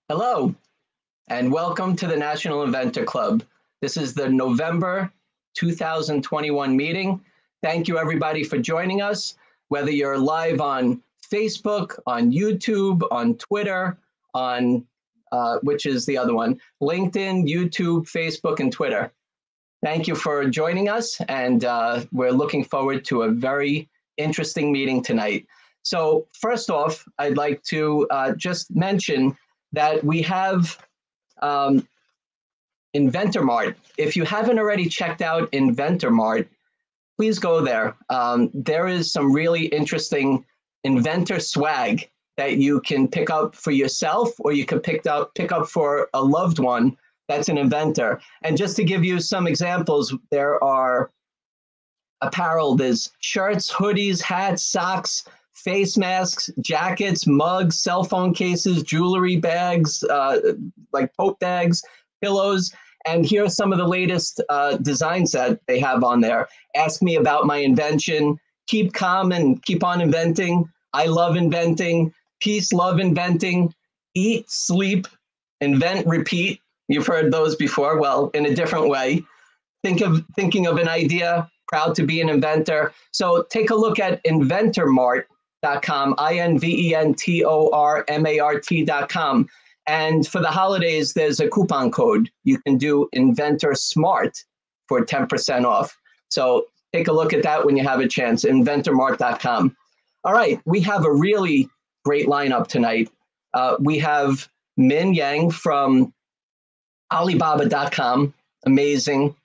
Hello, and welcome to the National Inventor Club. This is the November 2021 meeting. Thank you everybody for joining us, whether you're live on Facebook, on YouTube, on Twitter, on, which is the other one, LinkedIn, YouTube, Facebook, and Twitter. Thank you for joining us, and we're looking forward to a very interesting meeting tonight. So first off, I'd like to just mention that we have Inventor Mart. If you haven't already checked out Inventor Mart, please go there. There is some really interesting inventor swag that you can pick up for yourself, or you can pick up for a loved one that's an inventor. And just to give you some examples, there are apparel, there's shirts, hoodies, hats, socks, face masks, jackets, mugs, cell phone cases, jewelry bags, like tote bags, pillows. And here are some of the latest designs that they have on there. Ask me about my invention, keep calm and keep on inventing, I love inventing, peace, love inventing, eat, sleep, invent, repeat. You've heard those before, well, in a different way. Thinking of an idea, proud to be an inventor. So take a look at inventormart.com, inventormart.com. And for the holidays, there's a coupon code. You can do Inventor Smart for 10% off. So take a look at that when you have a chance, inventormart.com. All right, we have a really great lineup tonight. We have Min Yang from Alibaba.com, amazing.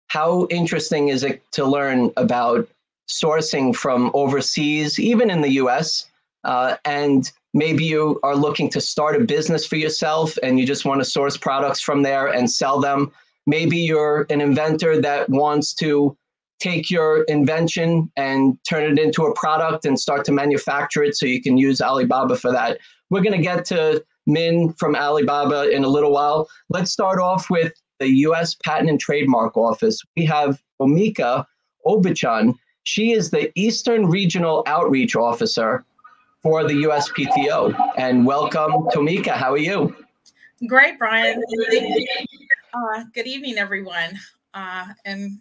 How interesting is it to learn about sourcing from overseas, even in the US, and maybe you are looking to start a business for yourself and you just want to source products from there and sell them. Maybe you're an inventor that wants to take your invention and turn it into a product and start to manufacture it so you can use Alibaba for that. We're going to get to Min from Alibaba in a little while. Let's start off with the US Patent and Trademark Office. We have Tomika Obichan. She is the Eastern Regional Outreach Officer for the USPTO. And welcome, Tomika. How are you? Great, Brian. Good evening, everyone. And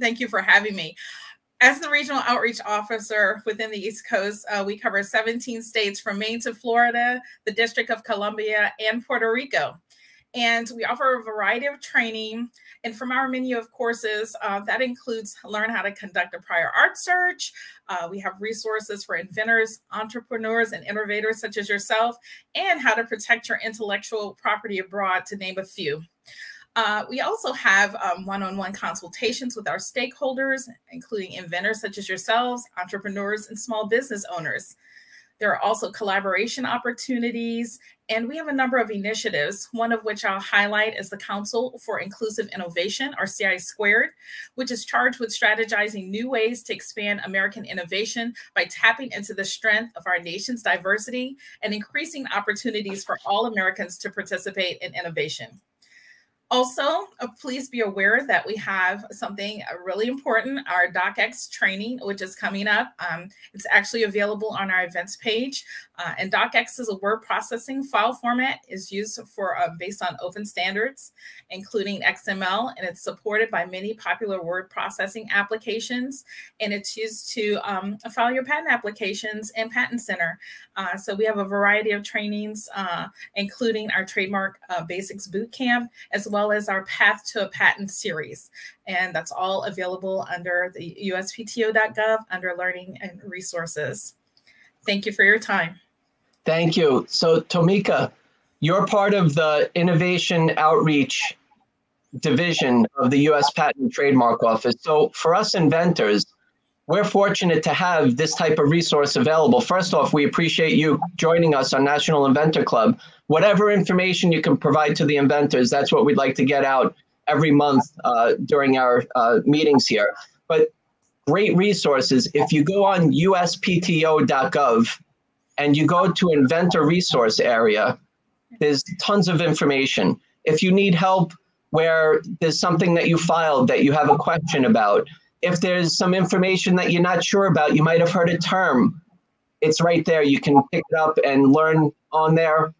thank you for having me. As the Regional Outreach Officer within the East Coast, we cover 17 states from Maine to Florida, the District of Columbia, and Puerto Rico. And we offer a variety of training. And from our menu of courses, that includes learn how to conduct a prior art search. We have resources for inventors, entrepreneurs, and innovators such as yourself, and how to protect your intellectual property abroad, to name a few. We also have one-on-one consultations with our stakeholders, including inventors such as yourselves, entrepreneurs, and small business owners. There are also collaboration opportunities, and we have a number of initiatives, one of which I'll highlight is the Council for Inclusive Innovation, or CI Squared, which is charged with strategizing new ways to expand American innovation by tapping into the strength of our nation's diversity and increasing opportunities for all Americans to participate in innovation. Also, please be aware that we have something really important, our DocX training, which is coming up. It's actually available on our events page. And DocX is a word processing file format, is used for based on open standards, including XML, and it's supported by many popular word processing applications. And it's used to file your patent applications in Patent Center. So we have a variety of trainings, including our Trademark Basics Bootcamp, as well as our Path to a Patent series. And that's all available under the uspto.gov under Learning and Resources. Thank you for your time. Thank you. So Tomika, you're part of the Innovation Outreach Division of the US Patent and Trademark Office. So for us inventors, we're fortunate to have this type of resource available. First off, we appreciate you joining us on National Inventor Club. Whatever information you can provide to the inventors, that's what we'd like to get out every month during our meetings here. But great resources. If you go on uspto.gov and you go to Inventor Resource Area, there's tons of information. If you need help where there's something that you filed that you have a question about, if there's some information that you're not sure about, you might have heard a term, it's right there. You can pick it up and learn on there.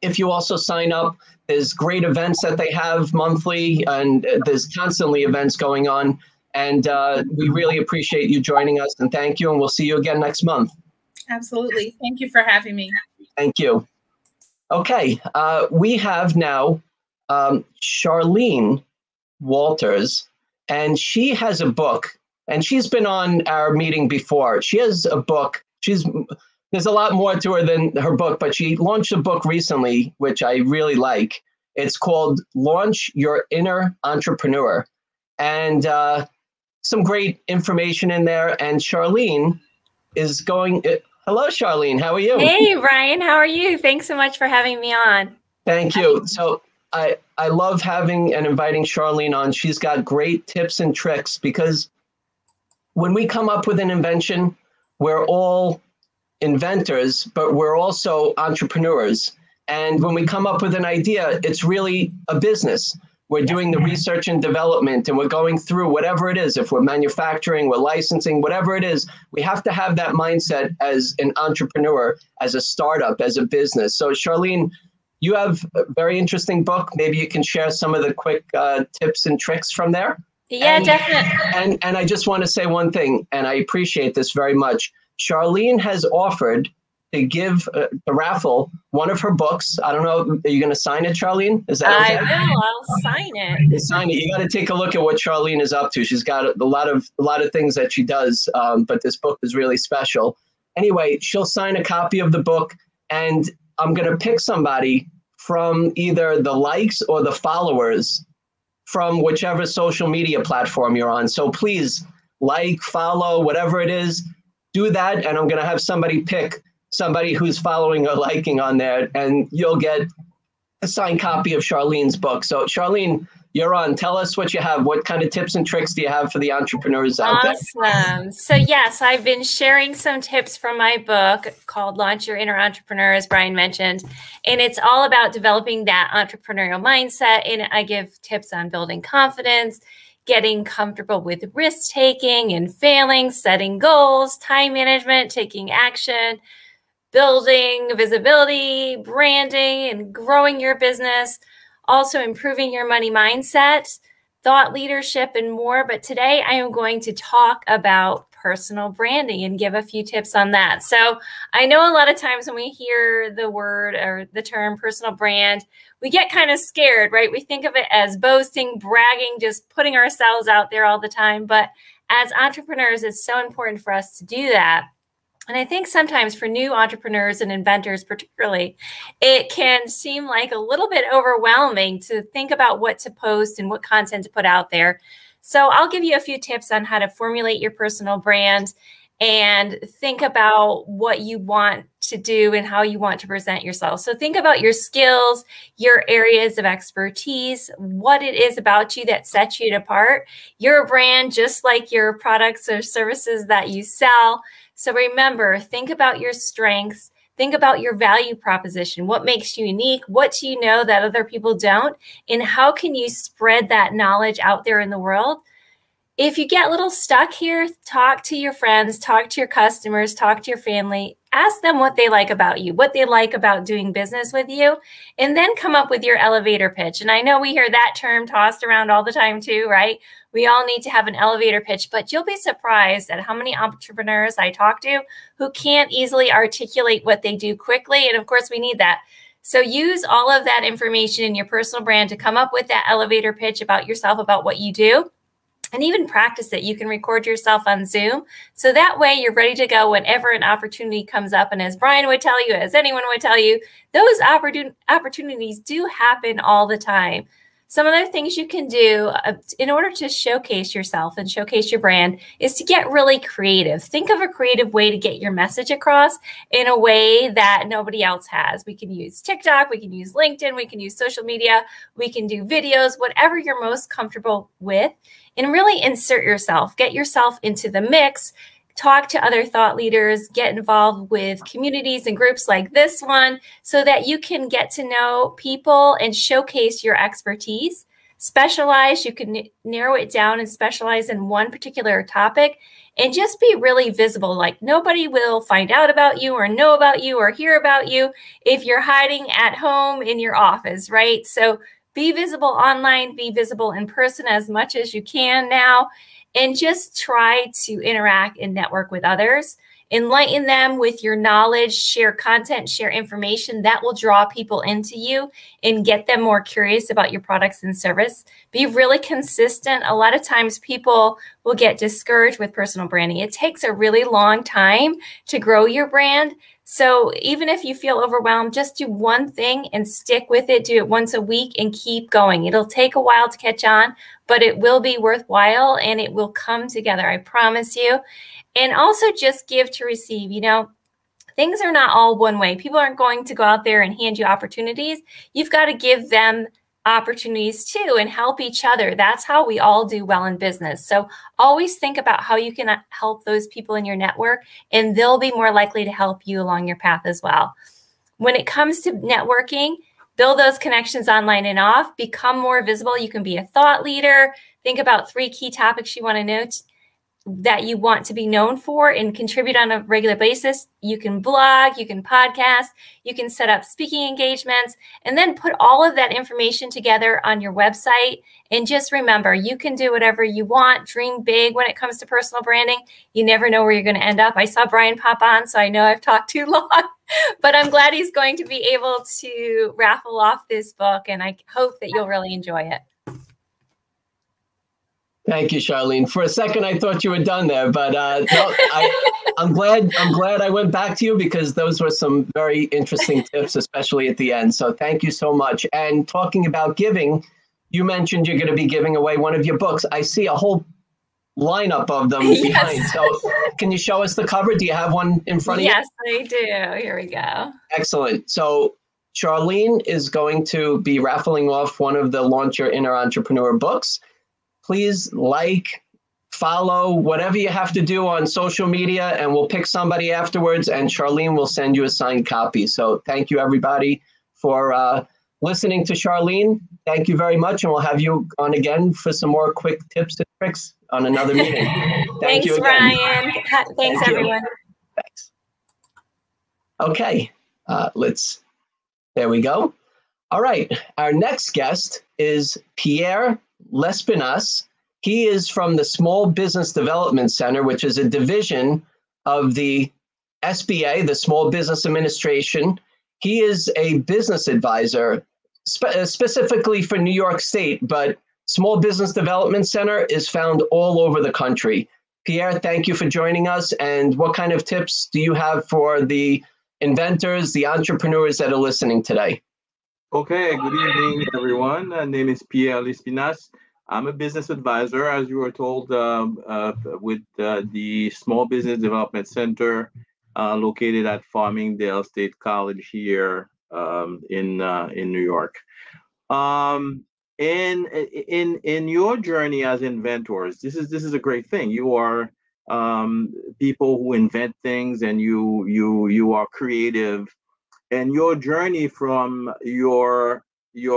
if you also sign up, there's great events that they have monthly, and there's constantly events going on. And we really appreciate you joining us, and thank you. And we'll see you again next month. Absolutely. Thank you for having me. Thank you. Okay, we have now Charlene Walters, and she has a book, and she's been on our meeting before. She has a book. There's a lot more to her than her book, but she launched a book recently, which I really like. It's called Launch Your Inner Entrepreneur, and some great information in there. And Charlene is going. Hello, Charlene. How are you? Hey, Brian. How are you? Thanks so much for having me on. Thank you. So I love having and inviting Charlene on. She's got great tips and tricks, because when we come up with an invention, we're all inventors, but we're also entrepreneurs. And when we come up with an idea, it's really a business. We're doing the research and development, and we're going through whatever it is. If we're manufacturing, we're licensing, whatever it is, we have to have that mindset as an entrepreneur, as a startup, as a business. So Charlene, you have a very interesting book. Maybe you can share some of the quick tips and tricks from there. Yeah, definitely. And I just want to say one thing, and I appreciate this very much. Charlene has offered to give the raffle one of her books. I don't know. Are you going to sign it, Charlene? Is that okay? I will. I'll sign it. You sign it. You got to take a look at what Charlene is up to. She's got a lot of things that she does, but this book is really special. Anyway, she'll sign a copy of the book, and I'm going to pick somebody from either the likes or the followers from whichever social media platform you're on. So please like, follow, whatever it is, do that. And I'm going to have somebody pick somebody who's following or liking on there, and you'll get a signed copy of Charlene's book. So Charlene, you're on. Tell us what you have. What kind of tips and tricks do you have for the entrepreneurs out there? Awesome. So yes, I've been sharing some tips from my book called Launch Your Inner Entrepreneur, as Brian mentioned. And it's all about developing that entrepreneurial mindset. And I give tips on building confidence, getting comfortable with risk-taking and failing, setting goals, time management, taking action, building visibility, branding, and growing your business, also improving your money mindset, thought leadership, and more. But today I am going to talk about personal branding and give a few tips on that. So I know a lot of times when we hear the word or the term personal brand, we get kind of scared, right? We think of it as boasting, bragging, just putting ourselves out there all the time. But as entrepreneurs, it's so important for us to do that. And I think sometimes for new entrepreneurs and inventors particularly, it can seem like a little bit overwhelming to think about what to post and what content to put out there. So I'll give you a few tips on how to formulate your personal brand and think about what you want to do and how you want to present yourself. So think about your skills, your areas of expertise, what it is about you that sets you apart. You're a brand just like your products or services that you sell. So remember, think about your strengths, think about your value proposition. What makes you unique? What do you know that other people don't? And how can you spread that knowledge out there in the world? If you get a little stuck here, talk to your friends, talk to your customers, talk to your family, ask them what they like about you, what they like about doing business with you, and then come up with your elevator pitch. And I know we hear that term tossed around all the time too, right? We all need to have an elevator pitch, but you'll be surprised at how many entrepreneurs I talk to who can't easily articulate what they do quickly. And of course, we need that. So use all of that information in your personal brand to come up with that elevator pitch about yourself, about what you do. And even practice it. You can record yourself on Zoom. So that way you're ready to go whenever an opportunity comes up. And as Brian would tell you, as anyone would tell you, those opportunities do happen all the time. Some other things you can do in order to showcase yourself and showcase your brand is to get really creative. Think of a creative way to get your message across in a way that nobody else has. We can use TikTok, we can use LinkedIn, we can use social media, we can do videos, whatever you're most comfortable with, and really insert yourself. Get yourself into the mix. Talk to other thought leaders, get involved with communities and groups like this one so that you can get to know people and showcase your expertise. Specialize, you can narrow it down and specialize in one particular topic and just be really visible. Like nobody will find out about you or know about you or hear about you if you're hiding at home in your office, right? So be visible online, be visible in person as much as you can now, and just try to interact and network with others. Enlighten them with your knowledge, share content, share information that will draw people into you and get them more curious about your products and service. Be really consistent. A lot of times people will get discouraged with personal branding. It takes a really long time to grow your brand. So even if you feel overwhelmed, just do one thing and stick with it. Do it once a week and keep going. It'll take a while to catch on, but it will be worthwhile and it will come together. I promise you. And also just give to receive. You know, things are not all one way. People aren't going to go out there and hand you opportunities. You've got to give them opportunities too and help each other. That's how we all do well in business. So always think about how you can help those people in your network, and they'll be more likely to help you along your path as well. When it comes to networking, build those connections online and off, become more visible. You can be a thought leader. Think about 3 key topics you want to know that you want to be known for and contribute on a regular basis. You can blog, you can podcast, you can set up speaking engagements, and then put all of that information together on your website. And just remember, you can do whatever you want. Dream big when it comes to personal branding. You never know where you're going to end up. I saw Brian pop on, so I know I've talked too long, but I'm glad he's going to be able to raffle off this book, and I hope that you'll really enjoy it. Thank you, Charlene. For a second, I thought you were done there, but no, I'm glad I went back to you because those were some very interesting tips, especially at the end. So thank you so much. And talking about giving, you mentioned you're going to be giving away one of your books. I see a whole lineup of them behind. Yes. So can you show us the cover? Do you have one in front of you? Yes, I do. Here we go. Excellent. So Charlene is going to be raffling off one of the Launch Your Inner Entrepreneur books. Please like, follow, whatever you have to do on social media, and we'll pick somebody afterwards, and Charlene will send you a signed copy. So thank you, everybody, for listening to Charlene. Thank you very much, and we'll have you on again for some more quick tips and tricks on another meeting. Thank you again. Ryan. Thanks, everyone. Thanks. Okay, there we go. All right, our next guest is Pierre Lespinas. He is from the Small Business Development Center, which is a division of the SBA, the Small Business Administration. He is a business advisor specifically for New York State, but Small Business Development Center is found all over the country. Pierre, thank you for joining us. And what kind of tips do you have for the inventors, the entrepreneurs that are listening today? Okay, good evening, everyone. My name is Pierre Lispinas. I'm a business advisor, as you were told, with the Small Business Development Center located at Farmingdale State College here in New York. In your journey as inventors, this is a great thing. You are people who invent things, and you are creative. And your journey from your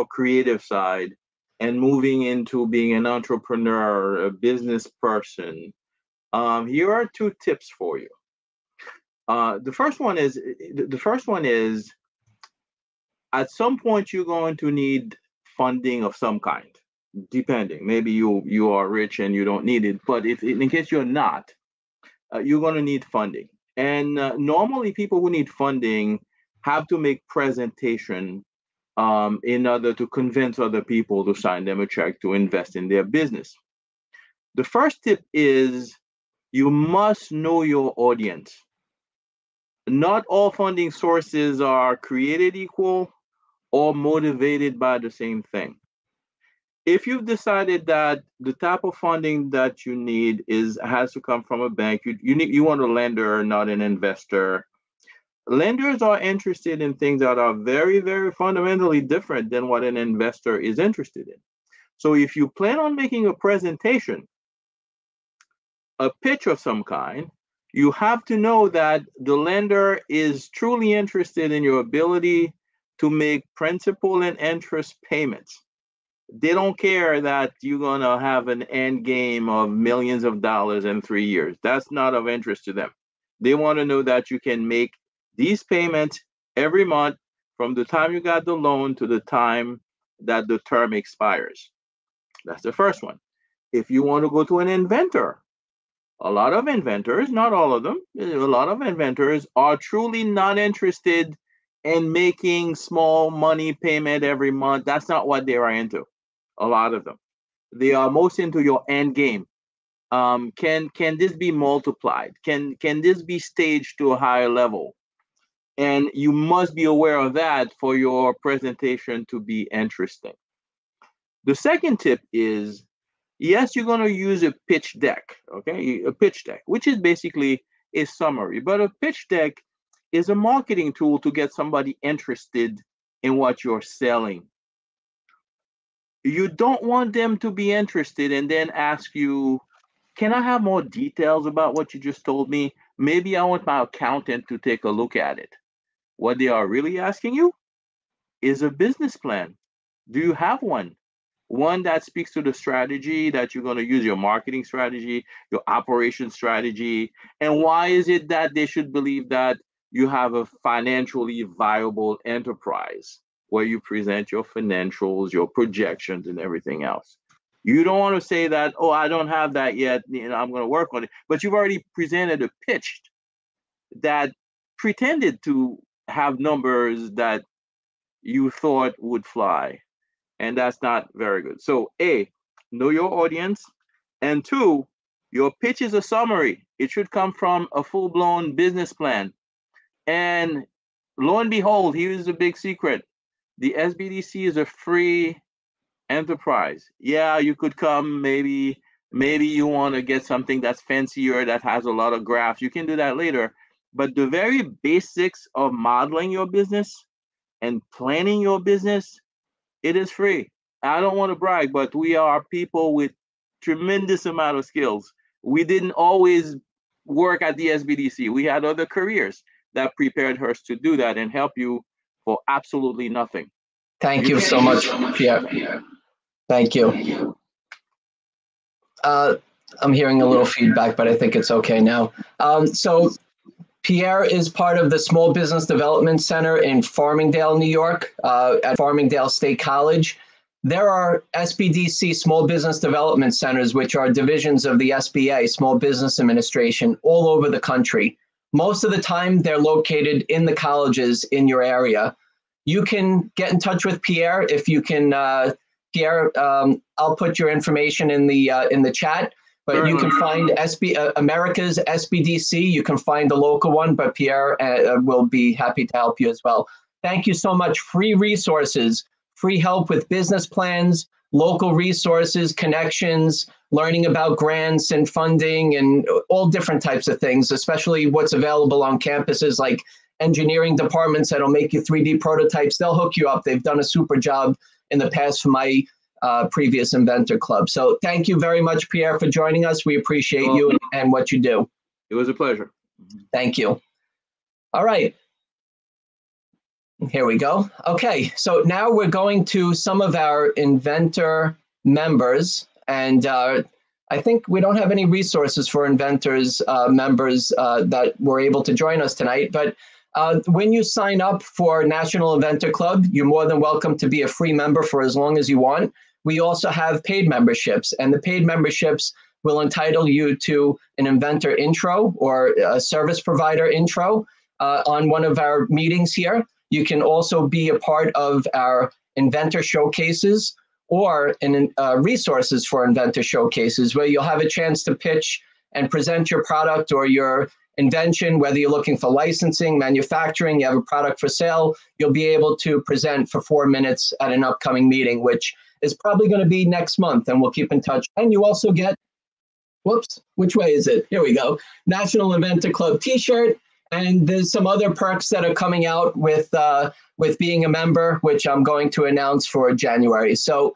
creative side and moving into being an entrepreneur, a business person, here are 2 tips for you. The first one is at some point you're going to need funding of some kind, depending. Maybe you are rich and you don't need it, but if in case you're not, you're going to need funding. And normally people who need funding have to make presentation in order to convince other people to sign them a check to invest in their business. The first tip is you must know your audience. Not all funding sources are created equal or motivated by the same thing. If you've decided that the type of funding that you need has to come from a bank, you want a lender, not an investor. Lenders are interested in things that are very, very fundamentally different than what an investor is interested in. So if you plan on making a presentation, a pitch of some kind, you have to know that the lender is truly interested in your ability to make principal and interest payments. They don't care that you're going to have an end game of millions of dollars in 3 years. That's not of interest to them. They want to know that you can make these payments every month from the time you got the loan to the time that the term expires. That's the first one. If you want to go to an inventor, a lot of inventors, not all of them, a lot of inventors are truly not interested in making small money payment every month. That's not what they are into. A lot of them. They are most into your end game. Can this be multiplied? Can this be staged to a higher level? And you must be aware of that for your presentation to be interesting. The second tip is, yes, you're going to use a pitch deck, okay? A pitch deck, which is basically a summary. But a pitch deck is a marketing tool to get somebody interested in what you're selling. You don't want them to be interested and then ask you, can I have more details about what you just told me? Maybe I want my accountant to take a look at it. What they are really asking you is a business plan. Do you have one? One that speaks to the strategy that you're going to use, your marketing strategy, your operation strategy, and why is it that they should believe that you have a financially viable enterprise where you present your financials, your projections, and everything else. You don't want to say that, oh, I don't have that yet, I'm going to work on it. But you've already presented a pitch that pretended to have numbers that you thought would fly. And that's not very good. So A, know your audience. And two, your pitch is a summary. It should come from a full-blown business plan. And lo and behold, here's the big secret. The SBDC is a free enterprise. Yeah, you could come, maybe you want to get something that's fancier, that has a lot of graphs. You can do that later. But the very basics of modeling your business and planning your business, it is free. I don't want to brag, but we are people with tremendous amount of skills. We didn't always work at the SBDC. We had other careers that prepared us to do that and help you for absolutely nothing. Thank you so much, Pierre. Thank you. I'm hearing a little feedback, but I think it's okay now. So Pierre is part of the Small Business Development Center in Farmingdale, New York, at Farmingdale State College. There are SBDC Small Business Development Centers, which are divisions of the SBA, Small Business Administration, all over the country. Most of the time, they're located in the colleges in your area. You can get in touch with Pierre if you can. Pierre, I'll put your information in the chat. But you can find America's SBDC. You can find the local one, but Pierre will be happy to help you as well. Thank you so much. Free resources, free help with business plans, local resources, connections, learning about grants and funding and all different types of things, especially what's available on campuses like engineering departments that'll make you 3D prototypes. They'll hook you up. They've done a super job in the past for my previous Inventor Club. So thank you very much, Pierre, for joining us. We appreciate you and what you do. It was a pleasure. Thank you. All right. Here we go. Okay, so now we're going to some of our Inventor members. And I think we don't have any resources for Inventors members that were able to join us tonight. But when you sign up for National Inventor Club, you're more than welcome to be a free member for as long as you want. We also have paid memberships, and the paid memberships will entitle you to an Inventor intro or a service provider intro on one of our meetings here. You can also be a part of our Inventor showcases or in resources for Inventor showcases, where you'll have a chance to pitch and present your product or your invention, whether you're looking for licensing, manufacturing, you have a product for sale, you'll be able to present for 4 minutes at an upcoming meeting, which is probably going to be next month, and we'll keep in touch. And you also get, whoops, which way is it? Here we go. National Inventor Club t-shirt, and there's some other perks that are coming out with being a member, which I'm going to announce for January. So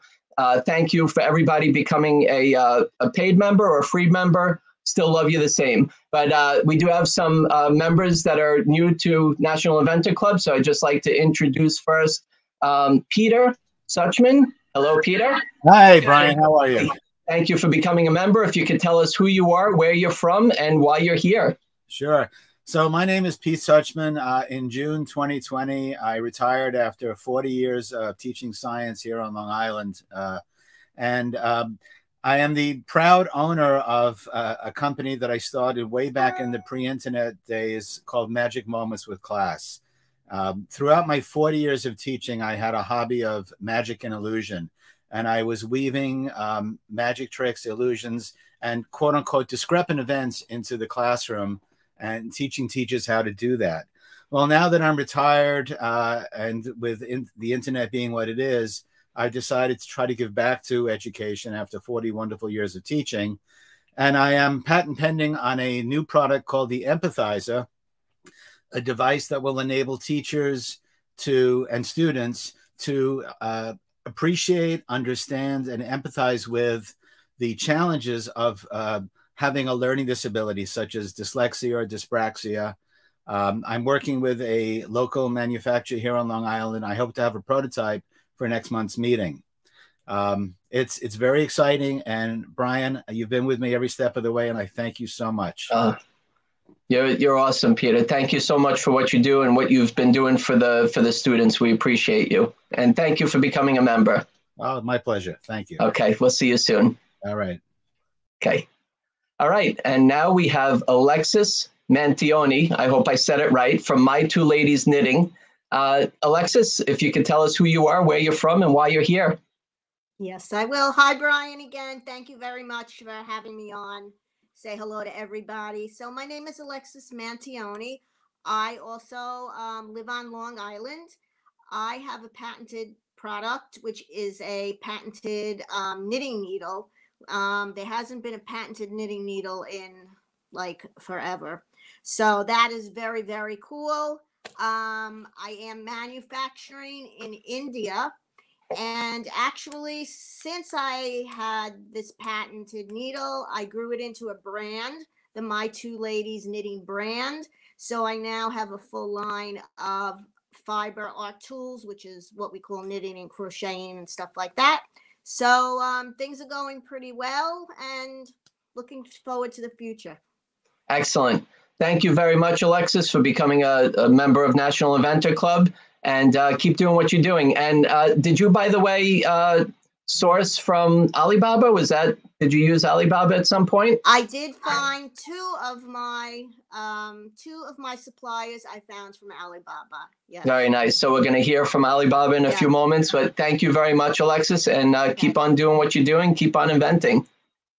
thank you for everybody becoming a paid member or a free member. Still love you the same. But we do have some members that are new to National Inventor Club. So I'd just like to introduce first Peter Hutchman. Hello, Peter. Hi, Brian. How are you? Thank you for becoming a member. If you could tell us who you are, where you're from, and why you're here. Sure. So my name is Pierre Hutchman. In June 2020, I retired after 40 years of teaching science here on Long Island. I am the proud owner of a company that I started way back in the pre-internet days called Magic Moments with Class. Throughout my 40 years of teaching, I had a hobby of magic and illusion. And I was weaving magic tricks, illusions, and quote unquote discrepant events into the classroom and teaching teachers how to do that. Well, now that I'm retired and with the internet being what it is, I decided to try to give back to education after 40 wonderful years of teaching. And I am patent pending on a new product called the Empathizer, a device that will enable teachers and students to appreciate, understand, and empathize with the challenges of having a learning disability such as dyslexia or dyspraxia. I'm working with a local manufacturer here on Long Island. I hope to have a prototype for next month's meeting. It's very exciting. And Brian, you've been with me every step of the way, and I thank you so much. You're awesome, Peter. Thank you so much for what you do and what you've been doing for the students. We appreciate you. And thank you for becoming a member. Oh, my pleasure. Thank you. Okay, we'll see you soon. All right. Okay. All right. And now we have Alexis Mantioni. I hope I said it right, from My Two Ladies Knitting. Alexis, if you could tell us who you are, where you're from, and why you're here. Yes, I will. Hi, Brian, again. Thank you very much for having me on. Say hello to everybody. So my name is Alexis Mantioni. I also live on Long Island. I have a patented product, which is a patented knitting needle. There hasn't been a patented knitting needle in like forever. So that is very, very cool. I am manufacturing in India. And actually, since I had this patented needle, I grew it into a brand, the My Two Ladies Knitting brand. So I now have a full line of fiber art tools, which is what we call knitting and crocheting and stuff like that. So things are going pretty well and looking forward to the future. Excellent. Thank you very much, Alexis, for becoming a member of National Inventor Club. And keep doing what you're doing. And did you, by the way, source from Alibaba? Did you use Alibaba at some point? I did find two of my suppliers I found from Alibaba. Yes. Very nice. So we're going to hear from Alibaba in a few moments. But thank you very much, Alexis. And keep on doing what you're doing. Keep on inventing.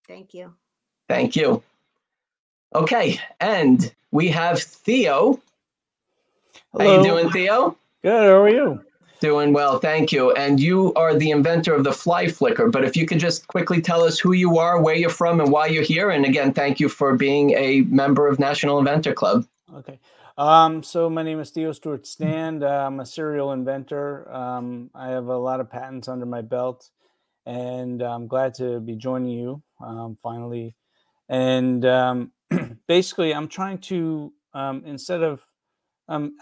Thank you. Thank you. Okay. And we have Theo. Hello. How you doing, Theo? Good. How are you? Doing well, thank you. And you are the inventor of the fly flicker. But if you could just quickly tell us who you are, where you're from, and why you're here. And again, thank you for being a member of National Inventor Club. Okay. So my name is Theo Stewart Stand. I'm a serial inventor. I have a lot of patents under my belt, and I'm glad to be joining you finally. And basically, I'm trying to instead of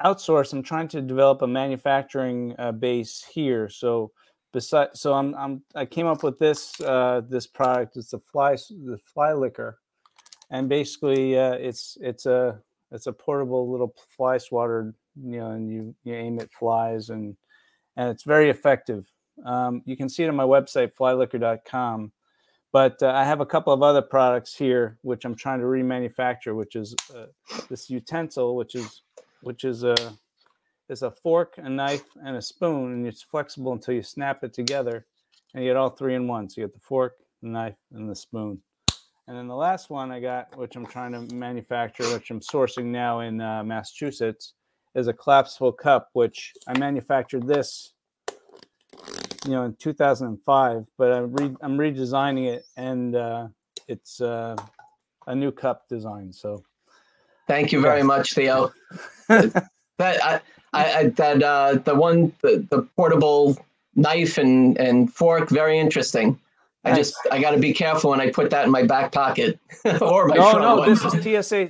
outsource, I'm trying to develop a manufacturing base here. So I came up with this this product. It's the fly licker, and basically it's a portable little fly swatter, and you aim at flies, and it's very effective. You can see it on my website, flylicker.com. But I have a couple of other products here which I'm trying to remanufacture, which is this utensil, which is a fork, a knife, and a spoon, and it's flexible until you snap it together, and you get all three in one. So you get the fork, the knife, and the spoon. And then the last one I got, which I'm trying to manufacture, which I'm sourcing now in Massachusetts, is a collapsible cup, which I manufactured this, in 2005. But I'm redesigning it, and it's a new cup design. So. Thank you very much, Theo. The portable knife and fork, very interesting. Nice. I got to be careful when I put that in my back pocket or my front one.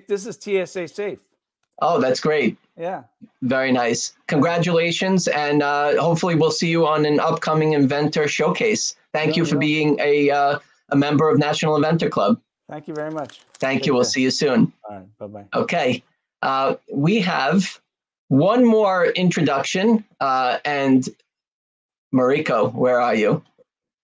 This is TSA safe. Oh, that's great. Yeah. Very nice. Congratulations. And hopefully we'll see you on an upcoming Inventor Showcase. Thank you for being a member of National Inventor Club. Thank you very much. Thank you. We'll see you soon. All right. Bye-bye. Okay. We have one more introduction. And Mariko, where are you?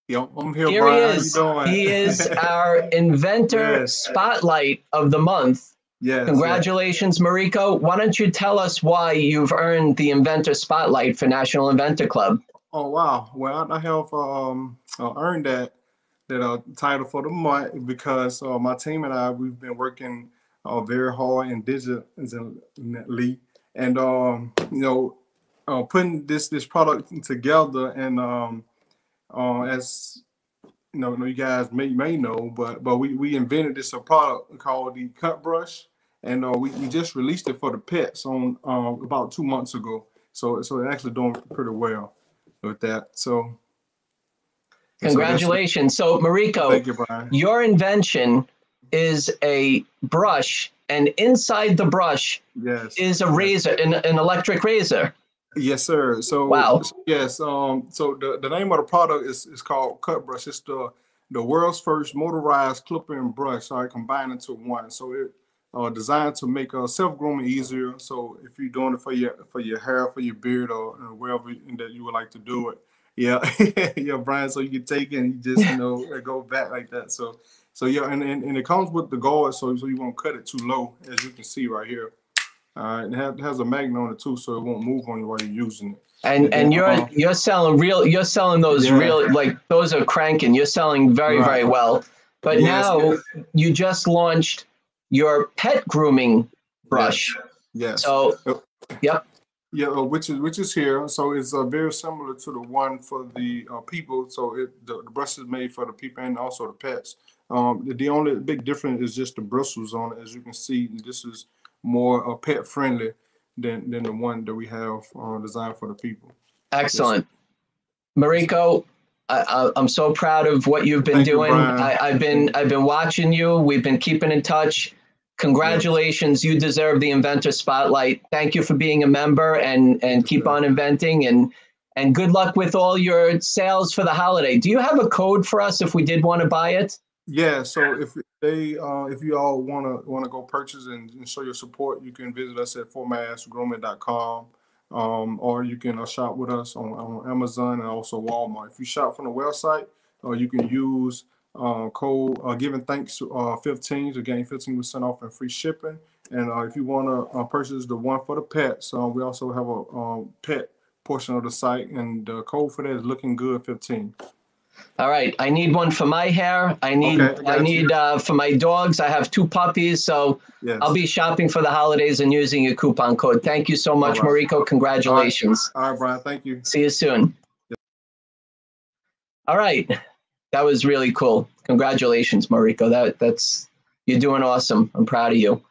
Yo, I'm here, Here Brian. he is. How you doing? He is our Inventor Spotlight of the month. Yes. Congratulations, Mariko. Why don't you tell us why you've earned the Inventor Spotlight for National Inventor Club? Oh, wow. Well, I have earned that title for the month because my team and I, we've been working very hard and diligently, and putting this product together. And as you guys may know, but we invented this product called the Cut Brush, and we just released it for the pets on about 2 months ago. So it's actually doing pretty well with that. So congratulations. So Mariko, thank you, Brian. Your invention is a brush, and inside the brush is a razor, an electric razor. Yes, sir. So wow. Yes. So the name of the product is called Cut Brush. It's the world's first motorized clipper and brush. So I combine into one. So it designed to make self-grooming easier. So if you're doing it for your hair, for your beard, or wherever that you would like to do it, yeah, Brian. So you can take it and you just go back like that. So yeah, and it comes with the guard, so you won't cut it too low, as you can see right here. It has a magnet on it too, so it won't move on you while you're using it. And you're selling those real, like, those are cranking. You're selling very well. But now you just launched your pet grooming brush. Yes. So yep. Yeah, which is here. So it's very similar to the one for the people. So the brush is made for the people and also the pets. The only big difference is just the bristles on it. As you can see, this is more pet friendly than the one that we have designed for the people. Excellent. Mariko, I'm so proud of what you've been doing. I've been watching you. We've been keeping in touch. Congratulations. You deserve the Inventor Spotlight. Thank you for being a member, and keep on inventing, and good luck with all your sales for the holiday. Do you have a code for us if we did want to buy it? Yeah, so if you all want to go purchase and show your support, you can visit us at formatgrooming.com, or you can shop with us on Amazon and also Walmart. If you shop from the website, you can use code Giving Thanks 15 to gain 15% off and free shipping. And if you want to purchase the one for the pets, we also have a pet portion of the site, and the code for that is Looking Good 15. All right, I need one for my hair. I need for my dogs. I have 2 puppies, so I'll be shopping for the holidays and using your coupon code. Thank you so much, Mariko. Congratulations. All right, Brian. Thank you. See you soon. All right, that was really cool. Congratulations, Mariko. That's you're doing awesome. I'm proud of you.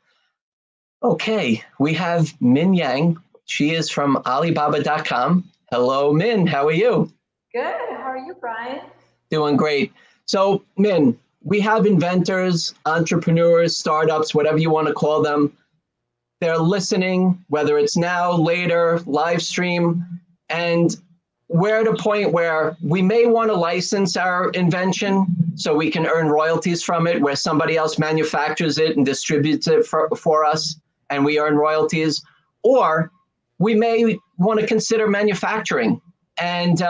Okay, we have Min Yang. She is from Alibaba.com. Hello, Min. How are you? Good. How are you, Brian? Doing great. So, Min, we have inventors, entrepreneurs, startups, whatever you want to call them. They're listening, whether it's now, later, live stream, and we're at a point where we may want to license our invention so we can earn royalties from it, where somebody else manufactures it and distributes it for us, and we earn royalties. Or we may want to consider manufacturing. And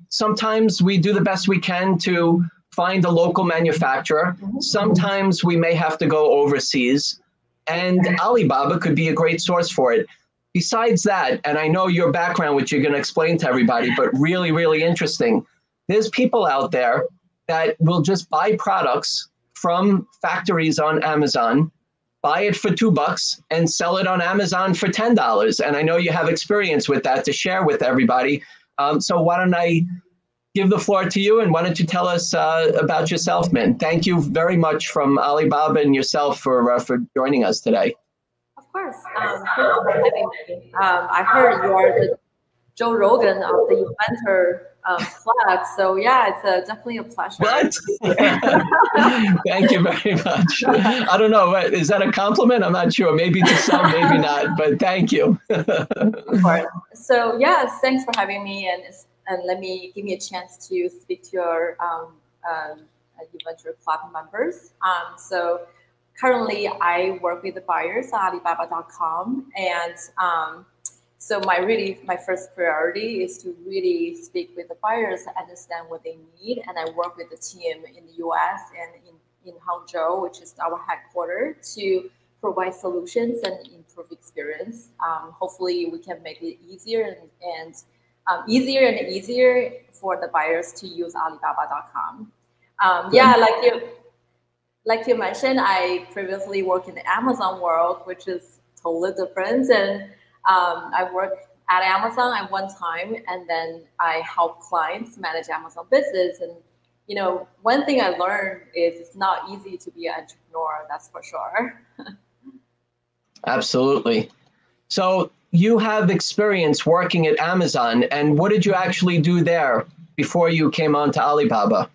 sometimes we do the best we can to find a local manufacturer. Sometimes we may have to go overseas, and Alibaba could be a great source for it. Besides that, and I know your background, which you're going to explain to everybody, but really, really interesting. There's people out there that will just buy products from factories on Amazon, buy it for $2 and sell it on Amazon for $10. And I know you have experience with that to share with everybody. So why don't I give the floor to you, and why don't you tell us about yourself, Min? Thank you very much from Alibaba and yourself for joining us today. Of course. Thanks for having me. I heard you are the Joe Rogan of the Inventor Collab. So yeah, it's definitely a pleasure. What? Thank you very much. I don't know. Is that a compliment? I'm not sure. Maybe to some, maybe not. But thank you. Of course. So yes, thanks for having me, and give me a chance to speak to your Inventor Club members. So currently, I work with the buyers on Alibaba.com, and so my first priority is to really speak with the buyers, understand what they need, and I work with the team in the US and in Hangzhou, which is our headquarters, to provide solutions and improve experience. Hopefully, we can make it easier and easier for the buyers to use Alibaba.com. Yeah, like you mentioned, I previously worked in the Amazon world, which is totally different, and I worked at Amazon at one time, and then I help clients manage Amazon business. And you know, one thing I learned is it's not easy to be an entrepreneur. That's for sure. Absolutely. So you have experience working at Amazon, and what did you actually do there before you came on to Alibaba?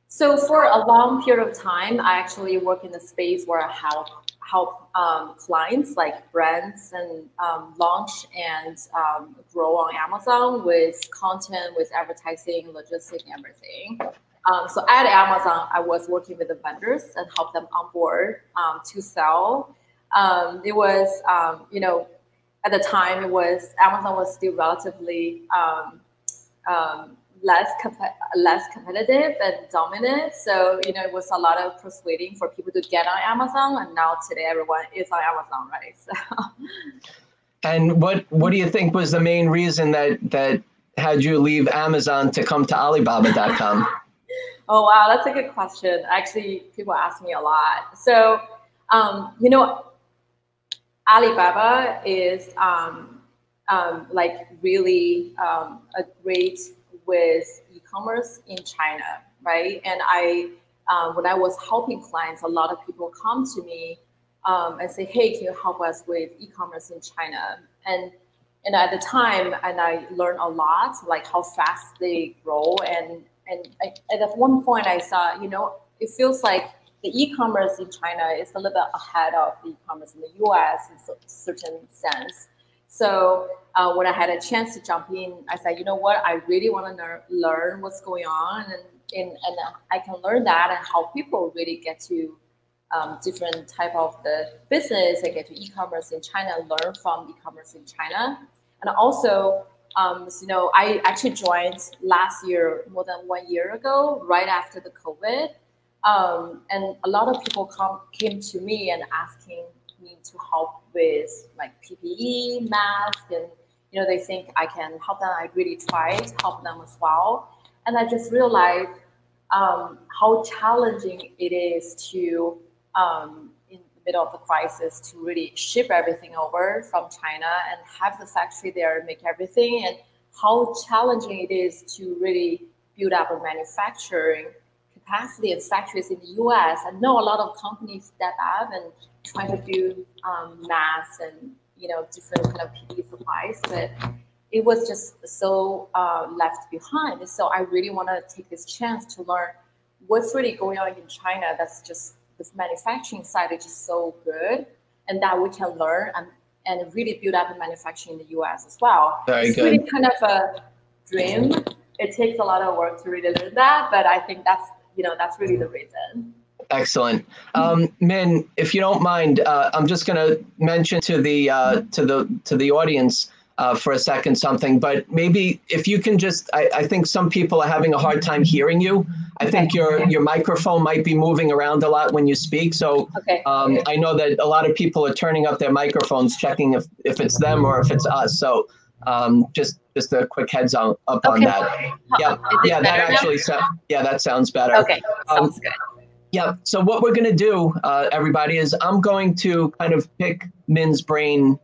So for a long period of time, I actually work in the space where I help clients like brands and launch and grow on Amazon with content, with advertising, logistics, and everything. So at Amazon, I was working with the vendors and help them onboard to sell. It was, you know, at the time, Amazon was still relatively less competitive and dominant. So, you know, it was a lot of persuading for people to get on Amazon. And now today, everyone is on Amazon, right? So. And what do you think was the main reason that had you leave Amazon to come to Alibaba.com? Oh, wow. That's a good question. Actually, people ask me a lot. So, you know, Alibaba is like really a great with e-commerce in China, right? And when I was helping clients, a lot of people come to me and say, "Hey, can you help us with e-commerce in China?" And at the time, and I learned a lot, like how fast they grow. And at one point, I saw, you know, it feels like the e-commerce in China is a little bit ahead of the e-commerce in the US in a certain sense. So when I had a chance to jump in, I said, you know what, I really want to learn what's going on, and I can learn that and how people really get to different type of the business and get to e-commerce in China, learn from e-commerce in China. And also, you know, I actually joined last year, more than 1 year ago, right after the COVID. And a lot of people came to me and asking me to help with like PPE, mask, and you know, they think I can help them. I really tried to help them as well. And I just realized how challenging it is to, in the middle of the crisis, to really ship everything over from China and have the factory there make everything, and how challenging it is to really build up a manufacturing capacity and factories in the US. I know a lot of companies step up and try to do masks and, you know, different kind of PPE supplies, but it was just so left behind. So I really want to take this chance to learn what's really going on in China. That's just, this manufacturing side is just so good, and that we can learn and really build up a manufacturing in the US as well. It's good. Really kind of a dream. It takes a lot of work to really learn that, but I think that's, you know, that's really the reason. Excellent. Min, if you don't mind, I'm just going to mention to the audience for a second something, but maybe if you can just, I think some people are having a hard time hearing you. I think your microphone might be moving around a lot when you speak. So I know that a lot of people are turning up their microphones, checking if it's them or if it's us. So just a quick heads up on that. Yeah, that actually that sounds better. Okay, sounds good. Yeah, so what we're going to do, everybody, is I'm going to kind of pick Min's brain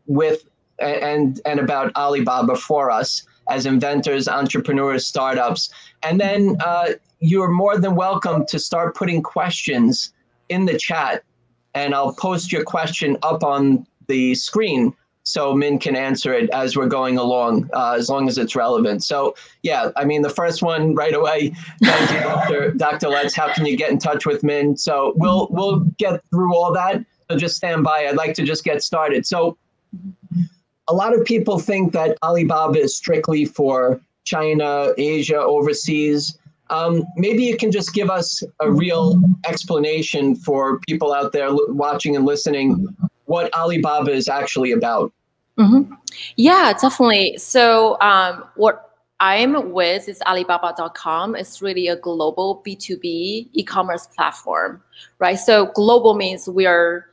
with and about Alibaba for us as inventors, entrepreneurs, startups. And then you're more than welcome to start putting questions in the chat, and I'll post your question up on the screen so Min can answer it as we're going along, as long as it's relevant. So yeah, I mean, the first one right away, thank you, Dr. Letts, how can you get in touch with Min? So we'll get through all that. So just stand by. I'd like to just get started. So a lot of people think that Alibaba is strictly for China, Asia, overseas. Maybe you can just give us a real explanation for people out there watching and listening what Alibaba is actually about. Yeah, definitely. So what I'm with is Alibaba.com. It's really a global B2B e-commerce platform, right? So global means we are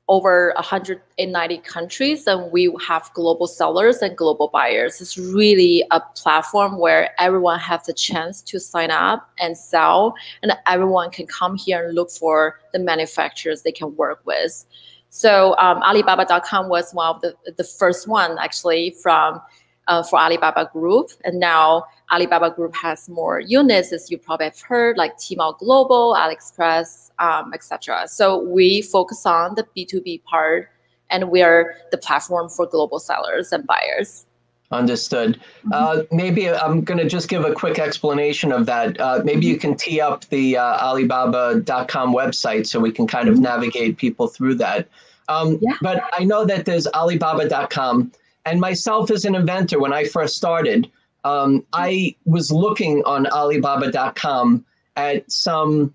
over 190 countries, and we have global sellers and global buyers. It's really a platform where everyone has the chance to sign up and sell, and everyone can come here and look for the manufacturers they can work with. So Alibaba.com was one of the first one actually from for Alibaba Group, and now Alibaba Group has more units, as you probably have heard, like Tmall Global, AliExpress, etc. So we focus on the B2B part, and we are the platform for global sellers and buyers. Understood. Maybe I'm going to just give a quick explanation of that. Maybe you can tee up the Alibaba.com website so we can kind of navigate people through that. But I know that there's Alibaba.com, and myself as an inventor, when I first started, I was looking on Alibaba.com at some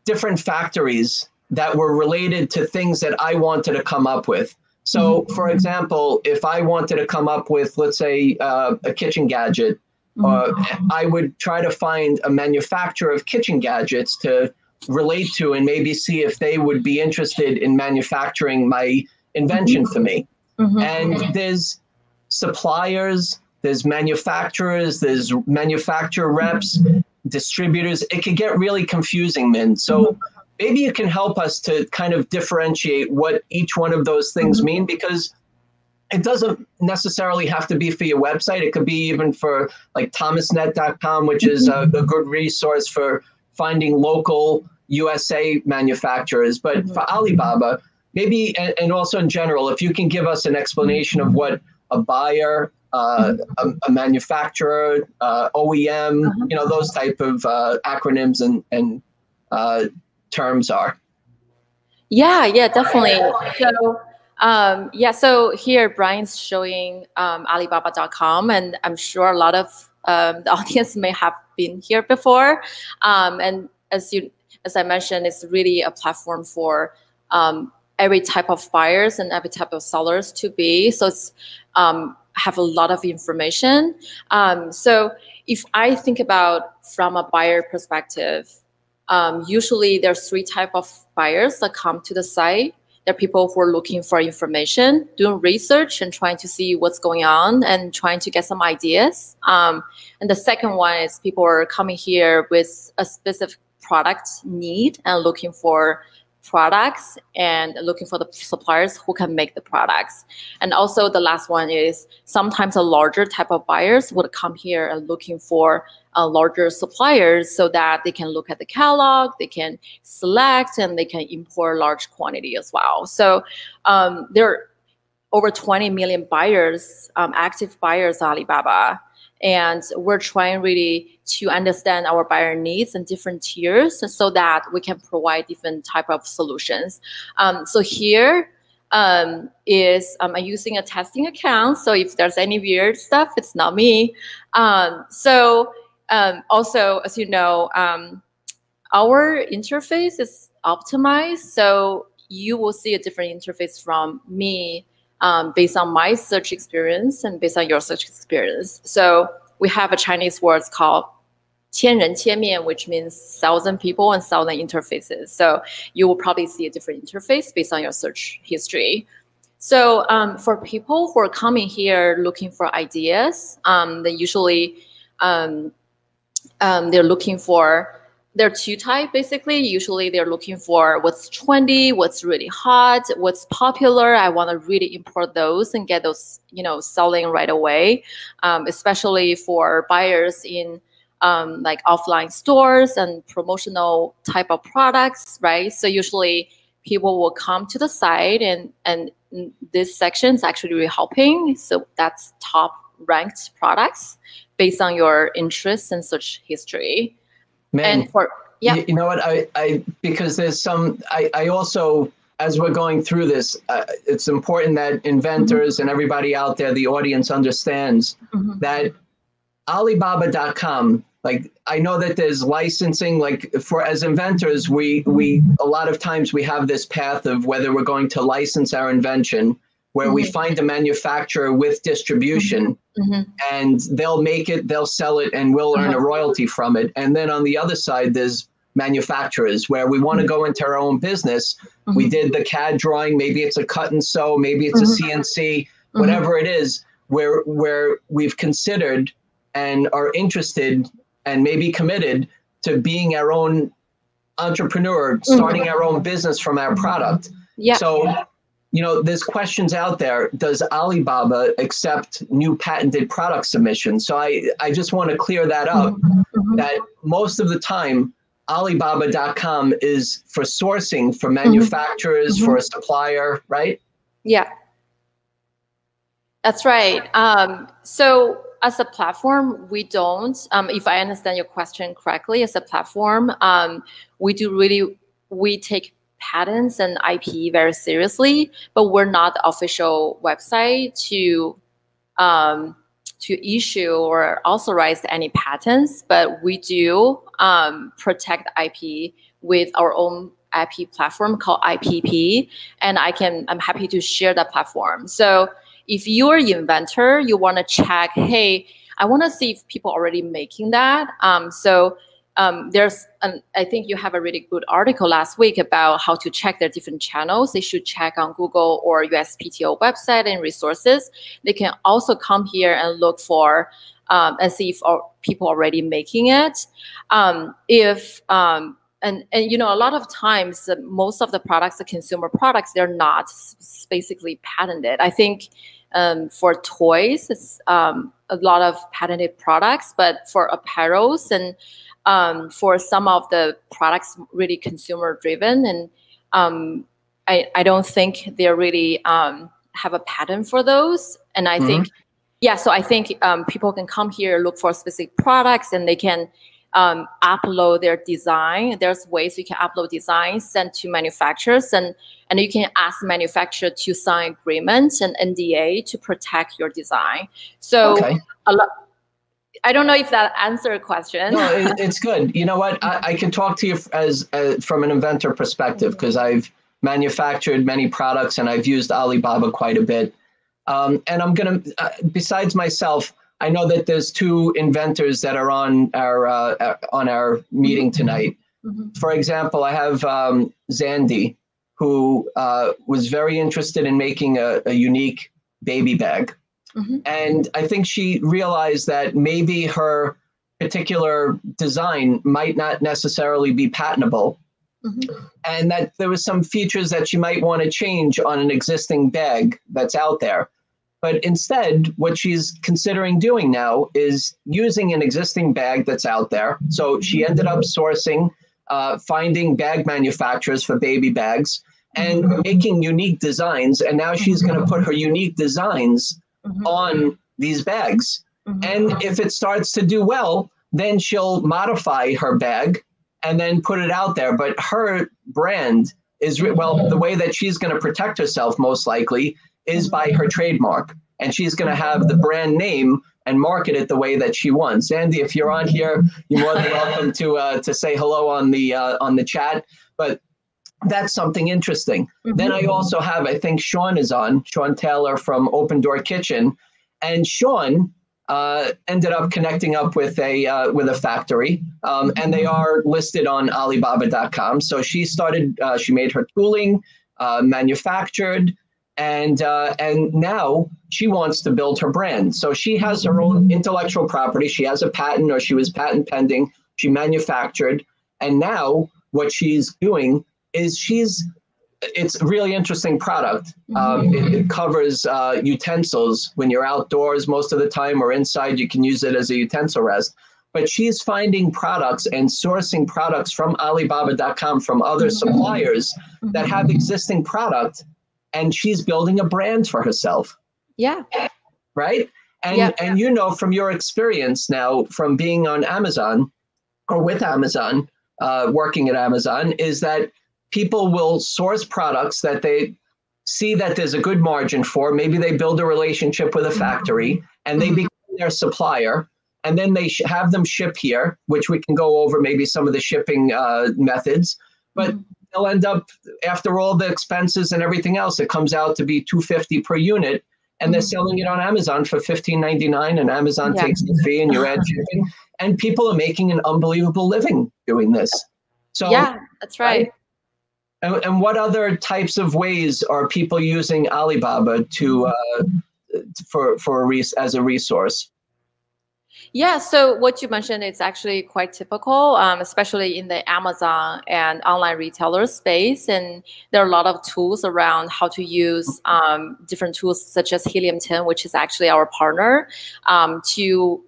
different factories that were related to things that I wanted to come up with. So, for example, if I wanted to come up with, let's say, a kitchen gadget, I would try to find a manufacturer of kitchen gadgets to relate to and maybe see if they would be interested in manufacturing my invention for me. And there's suppliers, there's manufacturers, there's manufacturer reps, distributors. It could get really confusing, Min. So maybe you can help us to kind of differentiate what each one of those things mean, because it doesn't necessarily have to be for your website. It could be even for like thomasnet.com, which is a good resource for finding local USA manufacturers. But for Alibaba, maybe, and also in general, if you can give us an explanation of what a buyer, a manufacturer, OEM, you know, those type of acronyms and terms are. Yeah, definitely. So, so here Brian's showing Alibaba.com, and I'm sure a lot of the audience may have been here before. And as I mentioned, it's really a platform for every type of buyers and every type of sellers to be. So it's have a lot of information. So if I think about from a buyer perspective, usually there's three types of buyers that come to the site. There are people who are looking for information, doing research and trying to see what's going on and trying to get some ideas. And the second one is people are coming here with a specific product need and looking for products and looking for the suppliers who can make the products. And also the last one is sometimes a larger type of buyers would come here and looking for larger suppliers so that they can look at the catalog, they can select, and they can import large quantity as well. So there are over 20 million buyers, active buyers at Alibaba. And we're trying really to understand our buyer needs and different tiers so that we can provide different type of solutions. So here is I'm using a testing account. So if there's any weird stuff, it's not me. Also, as you know, our interface is optimized. So you will see a different interface from me based on my search experience and based on your search experience. So we have a Chinese word called 千人千面, which means 1,000 people and 1,000 interfaces. So you will probably see a different interface based on your search history. So for people who are coming here looking for ideas, they usually they're looking for, there are two types basically. Usually they're looking for what's trendy, what's really hot, what's popular. I want to really import those and get those, you know, selling right away, especially for buyers in like offline stores and promotional type of products, right? So usually people will come to the site and this section is actually really helping. So that's top ranked products based on your interests and search history. Man, and for yeah, you know what, I because there's some, I also, as we're going through this, it's important that inventors and everybody out there, the audience, understands that Alibaba.com, like, I know that there's licensing, like, for as inventors, we a lot of times we have this path of whether we're going to license our invention, where we find a manufacturer with distribution and they'll make it, they'll sell it, and we'll earn a royalty from it. And then on the other side, there's manufacturers where we want to go into our own business. We did the CAD drawing, maybe it's a cut and sew, maybe it's a CNC, whatever it is, where we've considered and are interested and maybe committed to being our own entrepreneur, starting our own business from our product. So, you know, there's questions out there. Does Alibaba accept new patented product submissions? So I just want to clear that up, that most of the time, Alibaba.com is for sourcing for manufacturers, for a supplier, right? Yeah, that's right. So as a platform, we don't, if I understand your question correctly, as a platform, we take patents and IP very seriously, but we're not the official website to issue or authorize any patents, but we do protect IP with our own IP platform called IPP, and I'm happy to share that platform. So if you're an inventor, you want to check, hey, I want to see if people are already making that. I think you have a really good article last week about how to check their different channels. They should check on Google or USPTO website and resources. They can also come here and look for and see if people are already making it. And you know, a lot of times, most of the products, the consumer products, they're not basically patented. I think for toys, it's a lot of patented products, but for apparels and for some of the products, really consumer driven, and I don't think they really have a patent for those. And I think, so I think people can come here, look for specific products, and they can upload their design. There's ways you can upload designs sent to manufacturers, and you can ask the manufacturer to sign agreements and NDA to protect your design. So I don't know if that answered your question. No, it's good. You know what? I can talk to you as from an inventor perspective, because I've manufactured many products and I've used Alibaba quite a bit. And I'm going to, besides myself, I know that there's two inventors that are on our meeting tonight. For example, I have Zandy, who was very interested in making a unique baby bag. And I think she realized that maybe her particular design might not necessarily be patentable, and that there was some features that she might want to change on an existing bag that's out there. But instead, what she's considering doing now is using an existing bag that's out there. So she ended up sourcing, finding bag manufacturers for baby bags and making unique designs. And now she's going to put her unique designs on these bags. And if it starts to do well, then she'll modify her bag and then put it out there. But her brand is, well, the way that she's going to protect herself most likely is by her trademark. And she's going to have the brand name and market it the way that she wants. Andy, if you're on here, you're more than welcome to say hello on the chat. But that's something interesting. Then I also have, I think Sean is on, Sean Taylor from Open Door Kitchen. And Sean ended up connecting up with a factory, and they are listed on Alibaba.com. So she started, she made her tooling, manufactured, and now she wants to build her brand. So she has her own intellectual property. She has a patent, or she was patent pending. She manufactured, and now what she's doing is it's a really interesting product. It covers utensils when you're outdoors most of the time, or inside, you can use it as a utensil rest. But she's finding products and sourcing products from Alibaba.com from other suppliers that have existing product, and she's building a brand for herself. Yeah. Right. And you know, from your experience now, from being on Amazon or with Amazon, working at Amazon, is that people will source products that they see that there's a good margin for. Maybe they build a relationship with a factory and they become their supplier, and then they have them ship here, which we can go over maybe some of the shipping methods, but they'll end up, after all the expenses and everything else, it comes out to be $250 per unit, and they're selling it on Amazon for $15.99, and Amazon takes the fee and you add shipping, and people are making an unbelievable living doing this. So yeah, that's right. And what other types of ways are people using Alibaba to as a resource? Yeah, so what you mentioned is actually quite typical, especially in the Amazon and online retailer space. And there are a lot of tools around how to use different tools such as Helium 10, which is actually our partner, to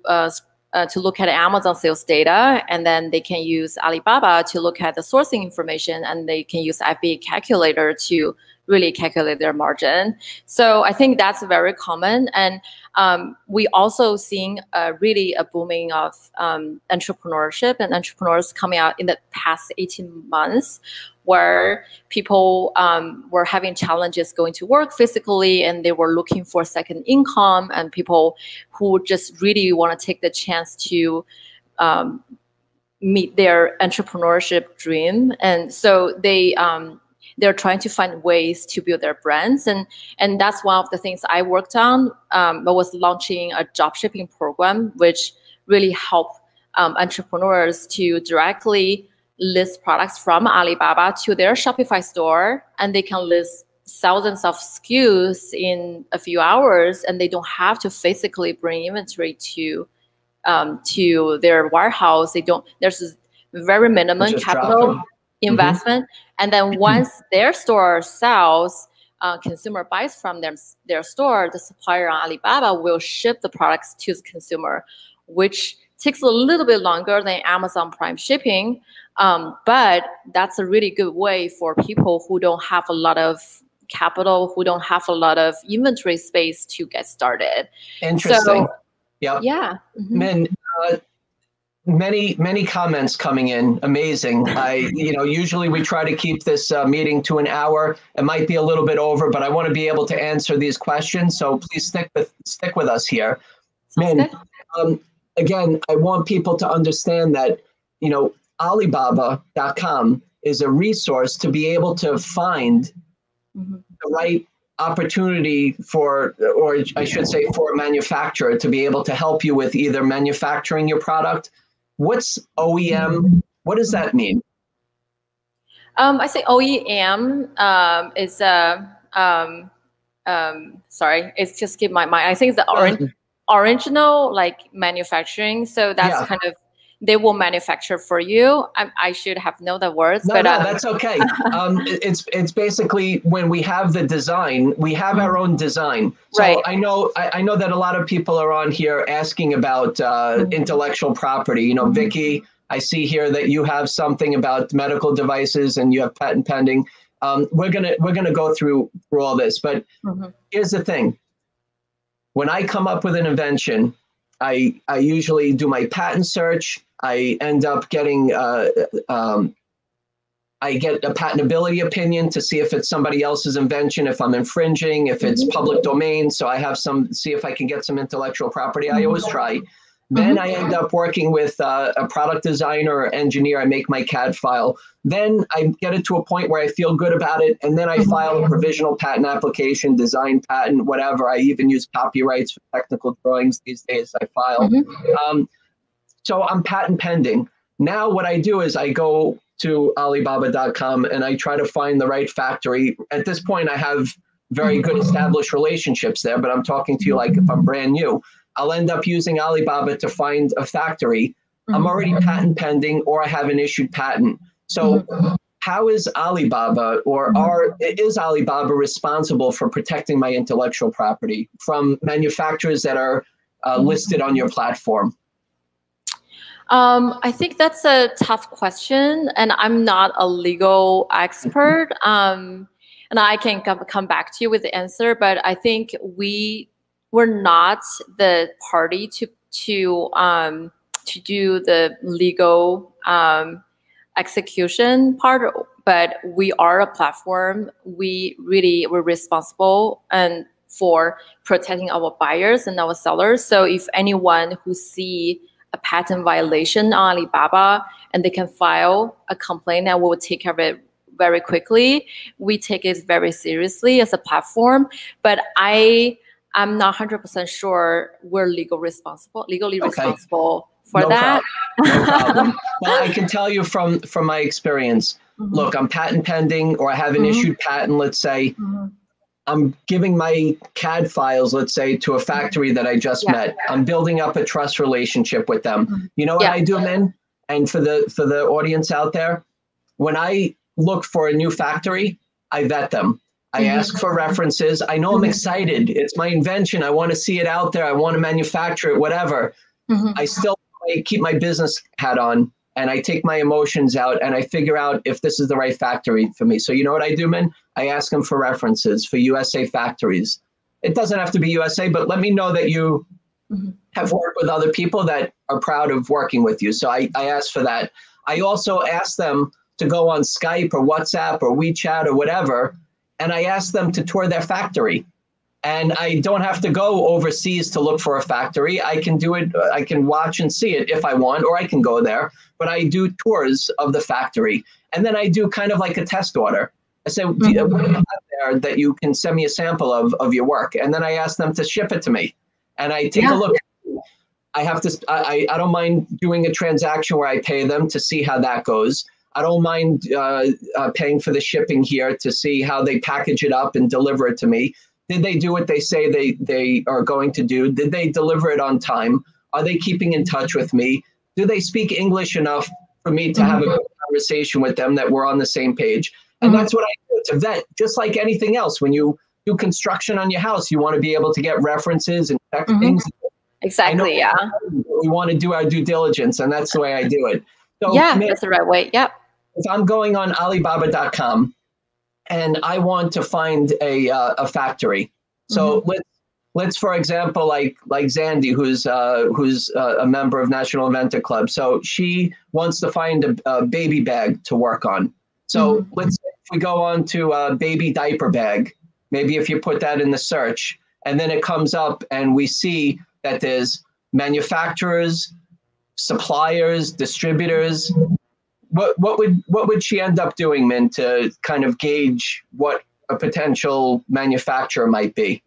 look at Amazon sales data, and then they can use Alibaba to look at the sourcing information, and they can use FBA calculator to really calculate their margin. So I think that's very common. And we also seeing really a booming of entrepreneurship and entrepreneurs coming out in the past 18 months, where people were having challenges going to work physically, and they were looking for second income, and people who just really want to take the chance to meet their entrepreneurship dream. And so they're trying to find ways to build their brands. And that's one of the things I worked on. I was launching a job shipping program, which really helped entrepreneurs to directly list products from Alibaba to their Shopify store, and they can list thousands of SKUs in a few hours, and they don't have to physically bring inventory to their warehouse. There's very minimum capital investment. And then once their store sells, consumer buys from their store, the supplier on Alibaba will ship the products to the consumer, which takes a little bit longer than Amazon Prime shipping. But that's a really good way for people who don't have a lot of capital, who don't have a lot of inventory space to get started. Interesting. So, yeah. Many comments coming in. Amazing. Usually we try to keep this meeting to an hour. It might be a little bit over, but I want to be able to answer these questions. So please stick with us here. Again, I want people to understand that, Alibaba.com is a resource to be able to find the right opportunity for a manufacturer to be able to help you with either manufacturing your product. What's OEM? What does that mean? I say OEM is sorry, it's just skip my mind. I think it's the original manufacturing. So that's kind of, they will manufacture for you. I should have known the words, but that's okay. It's basically when we have the design, we have our own design. So right. I know that a lot of people are on here asking about intellectual property. Vicky, I see here that you have something about medical devices and you have patent pending. We're gonna go through all this, but here's the thing. When I come up with an invention, I usually do my patent search. I end up getting, I get a patentability opinion to see if it's somebody else's invention, if I'm infringing, if it's public domain. So I have see if I can get some intellectual property. I always try. Then I end up working with a product designer or engineer. I make my CAD file. Then I get it to a point where I feel good about it. And then I file a provisional patent application, design patent, whatever. I even use copyrights for technical drawings these days. I file. So I'm patent pending. Now what I do is I go to Alibaba.com and I try to find the right factory. At this point, I have very good established relationships there, but I'm talking to you like if I'm brand new. I'll end up using Alibaba to find a factory. I'm already patent pending, or I have an issued patent. So how is Alibaba is Alibaba responsible for protecting my intellectual property from manufacturers that are listed on your platform? I think that's a tough question, and I'm not a legal expert. and I can come back to you with the answer. But I think we're not the party to do the legal execution part, but we are a platform. We're responsible and for protecting our buyers and our sellers. So if anyone who see a patent violation on Alibaba and they can file a complaint, and we will take care of it very quickly. We take it very seriously as a platform, but I'm not 100% sure we're legally responsible for no that. Problem. No problem. Well, I can tell you from my experience, look, I'm patent pending, or I have an issued patent, let's say. I'm giving my CAD files, let's say, to a factory that I just met. I'm building up a trust relationship with them. You know what I do, Min? And for the audience out there, when I look for a new factory, I vet them. I ask for references. I know I'm excited. It's my invention. I want to see it out there. I want to manufacture it, whatever. I still keep my business hat on, and I take my emotions out, and I figure out if this is the right factory for me. So you know what I do, Min? I ask them for references for USA factories. It doesn't have to be USA, but let me know that you have worked with other people that are proud of working with you. So I ask for that. I also ask them to go on Skype or WhatsApp or WeChat or whatever, and I ask them to tour their factory. And I don't have to go overseas to look for a factory. I can do it. I can watch and see it if I want, or I can go there. But I do tours of the factory. And then I do kind of like a test order. I say, what do you have there that you can send me a sample of your work? And then I ask them to ship it to me. And I take a look. I have to. I don't mind doing a transaction where I pay them to see how that goes. I don't mind paying for the shipping here to see how they package it up and deliver it to me. Did they do what they say they are going to do? Did they deliver it on time? Are they keeping in touch with me? Do they speak English enough for me to have a good conversation with them that we're on the same page? And that's what I do. It's a vet, just like anything else. When you do construction on your house, you want to be able to get references and check things. Exactly, yeah. We want to do our due diligence, and that's the way I do it. So that's the right way, If I'm going on Alibaba.com, and I want to find a factory. So let's for example, like Zandy, who's a member of National Inventor Club. So she wants to find a baby bag to work on. So let's say if we go on to a baby diaper bag, maybe if you put that in the search, and then it comes up and we see that there's manufacturers, suppliers, distributors. What would she end up doing, Min, to kind of gauge what a potential manufacturer might be?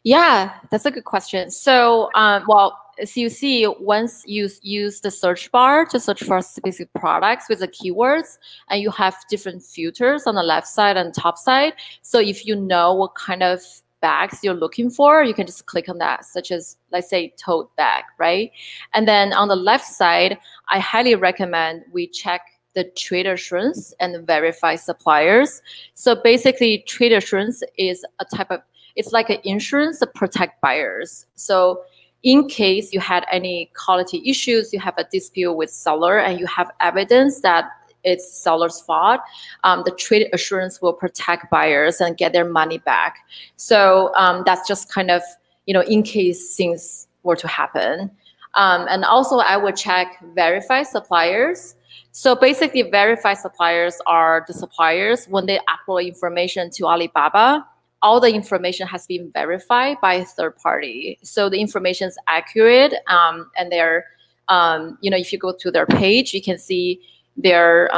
Yeah, that's a good question. So, so you see, once you use the search bar to search for specific products with the keywords, and you have different filters on the left side and top side. So if you know what kind of bags you're looking for, you can just click on that, such as, let's say, tote bag, right? And then on the left side, I highly recommend we check the trade assurance and verify suppliers. So basically, trade assurance is a type of, it's like an insurance to protect buyers. So in case you had any quality issues, you have a dispute with seller, and you have evidence that it's seller's fault, the trade assurance will protect buyers and get their money back. So that's just kind of, in case things were to happen. And also I would check verify suppliers. So basically, verified suppliers are the suppliers when they upload information to Alibaba, all the information has been verified by a third party. So the information is accurate, and they're, if you go to their page, you can see their